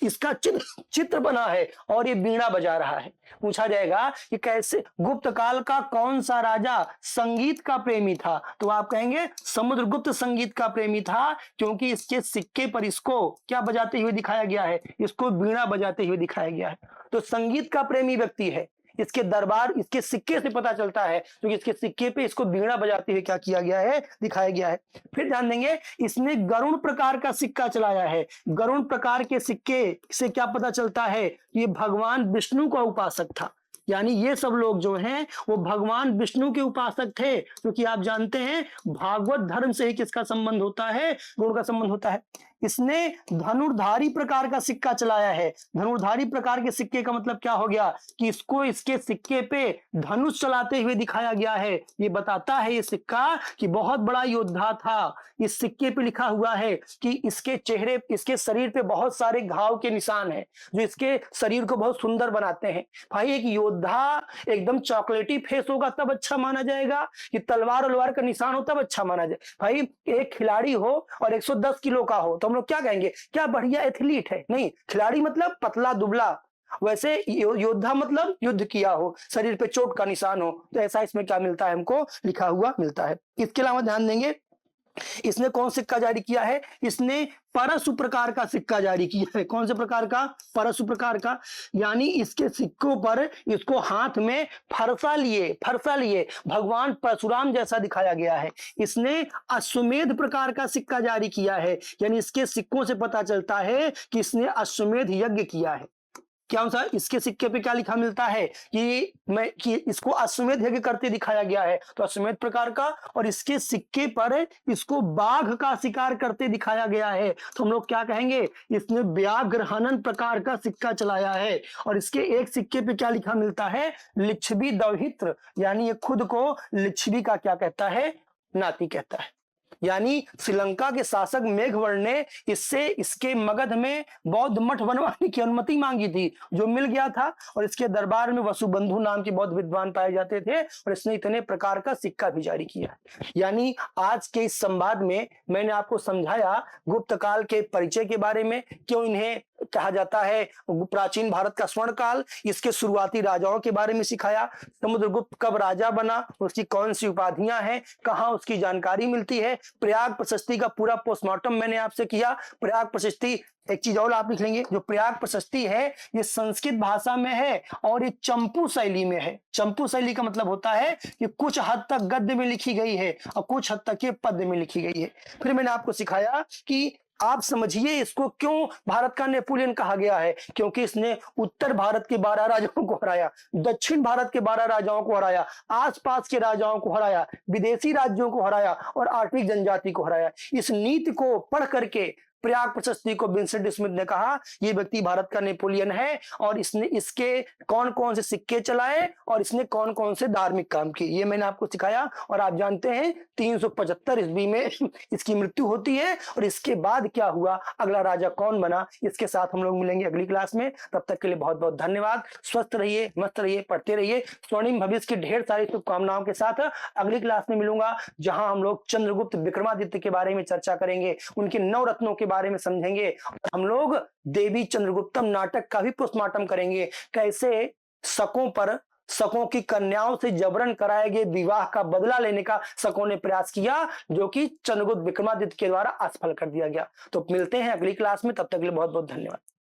इसका चित्र बना है और ये वीणा बजा रहा है। पूछा जाएगा कि कैसे, गुप्त काल का कौन सा राजा संगीत का प्रेमी था, तो आप कहेंगे समुद्रगुप्त संगीत का प्रेमी था, क्योंकि इसके सिक्के पर इसको क्या बजाते हुए दिखाया गया है, इसको वीणा बजाते हुए दिखाया गया है। तो संगीत का प्रेमी व्यक्ति है, इसके दरबार, इसके सिक्के से पता चलता है, क्योंकि इसके सिक्के पे इसको बीड़ा बजाते हुए क्या किया गया है, दिखाया गया है। फिर ध्यान देंगे, इसने गरुण प्रकार का सिक्का चलाया है। गरुण प्रकार के सिक्के से क्या पता चलता है, ये भगवान विष्णु का उपासक था। यानी ये सब लोग जो हैं वो भगवान विष्णु के उपासक थे, क्योंकि आप जानते हैं भागवत धर्म से ही किसका संबंध होता है, गुण का संबंध होता है। इसने धनुर्धारी प्रकार का सिक्का चलाया है। धनुर्धारी प्रकार के सिक्के का मतलब क्या हो गया कि इसको इसके सिक्के पे धनुष चलाते हुए दिखाया गया है। ये बताता है ये सिक्का कि बहुत बड़ा योद्धा था। इस सिक्के पे लिखा हुआ है कि इसके चेहरे, इसके शरीर पे बहुत सारे घाव के निशान हैं जो इसके शरीर को बहुत सुंदर बनाते हैं। भाई एक योद्धा एकदम चॉकलेटी फेस होगा तब अच्छा माना जाएगा, कि तलवार वलवार का निशान हो तब अच्छा माना जाए। भाई एक खिलाड़ी हो और 110 किलो का हो तो हम लोग क्या कहेंगे, क्या बढ़िया एथलीट है। नहीं, खिलाड़ी मतलब पतला दुबला, वैसे योद्धा मतलब युद्ध किया हो, शरीर पे चोट का निशान हो। तो ऐसा इसमें क्या मिलता है, हमको लिखा हुआ मिलता है। इसके अलावा ध्यान देंगे, इसने कौन सिक्का जारी किया है, इसने परशु प्रकार का सिक्का जारी किया है। कौन से प्रकार का, परशु प्रकार का। यानी इसके सिक्कों पर इसको हाथ में फरसा लिए भगवान परशुराम जैसा दिखाया गया है। इसने अश्वमेध प्रकार का सिक्का जारी किया है। यानी इसके सिक्कों से पता चलता है कि इसने अश्वमेध यज्ञ किया है। क्या सा इसके सिक्के पे क्या लिखा मिलता है कि इसको अश्वमेध यज्ञ करते दिखाया गया है, तो अश्वमेध प्रकार का। और इसके सिक्के पर इसको बाघ का शिकार करते दिखाया गया है, तो हम लोग क्या कहेंगे, इसने व्याघ्र हनन प्रकार का सिक्का चलाया है। और इसके एक सिक्के पे क्या लिखा मिलता है, लिच्छवी दौहित्र, यानी ये खुद को लिच्छवी का क्या कहता है, नाती कहता है। यानी श्रीलंका के शासक मेघवर्ण ने इससे इसके मगध में बौद्ध मठ बनवाने की अनुमति मांगी थी, जो मिल गया था। और इसके दरबार में वसुबंधु नाम के बौद्ध विद्वान पाए जाते थे, और इसने इतने प्रकार का सिक्का भी जारी किया। यानी आज के इस संवाद में मैंने आपको समझाया गुप्त काल के परिचय के बारे में, क्यों इन्हें कहा जाता है प्राचीन भारत का स्वर्ण काल, इसके शुरुआती राजाओं के बारे में सिखाया, समुद्रगुप्त कब राजा बना, उसकी कौन सी उपाधियां हैं, कहाँ उसकी जानकारी मिलती है। प्रयाग प्रशस्ति का पूरा पोस्टमार्टम मैंने आपसे किया। प्रयाग प्रशस्ति, एक चीज और आप लिख लेंगे, जो प्रयाग प्रशस्ति है ये संस्कृत भाषा में है और ये चंपू शैली में है। चंपू शैली का मतलब होता है कि कुछ हद तक गद्य में लिखी गई है और कुछ हद तक ये पद्य में लिखी गई है। फिर मैंने आपको सिखाया कि आप समझिए इसको क्यों भारत का नेपोलियन कहा गया है, क्योंकि इसने उत्तर भारत के 12 राजाओं को हराया, दक्षिण भारत के 12 राजाओं को हराया, आसपास के राजाओं को हराया, विदेशी राज्यों को हराया और आर्थिक जनजाति को हराया। इस नीति को पढ़ करके प्रयाग प्रशस्ति को विंसेंट स्मिथ ने कहा ये व्यक्ति भारत का नेपोलियन है, और इसने इसके कौन कौन से सिक्के चलाए और इसने कौन कौन से धार्मिक काम किए, ये मैंने आपको सिखाया। और आप जानते हैं 375 ईस्वी में इसकी मृत्यु होती है। और इसके बाद क्या हुआ, अगला राजा कौन बना, इसके साथ हम लोग मिलेंगे अगली क्लास में। तब तक के लिए बहुत बहुत धन्यवाद। स्वस्थ रहिए, मस्त रहिए, पढ़ते रहिए। स्वर्णिम भविष्य की ढेर सारी शुभकामनाओं के साथ अगली क्लास में मिलूंगा, जहां हम लोग चंद्रगुप्त विक्रमादित्य के बारे में चर्चा करेंगे, उनके 9 रत्नों के बारे में समझेंगे। हम लोग देवी चंद्रगुप्तम नाटक का भी पोस्टमार्टम करेंगे, कैसे शकों की कन्याओं से जबरन कराए गए विवाह का बदला लेने का शकों ने प्रयास किया, जो कि चंद्रगुप्त विक्रमादित्य के द्वारा असफल कर दिया गया। तो मिलते हैं अगली क्लास में, तब तक के लिए बहुत बहुत धन्यवाद।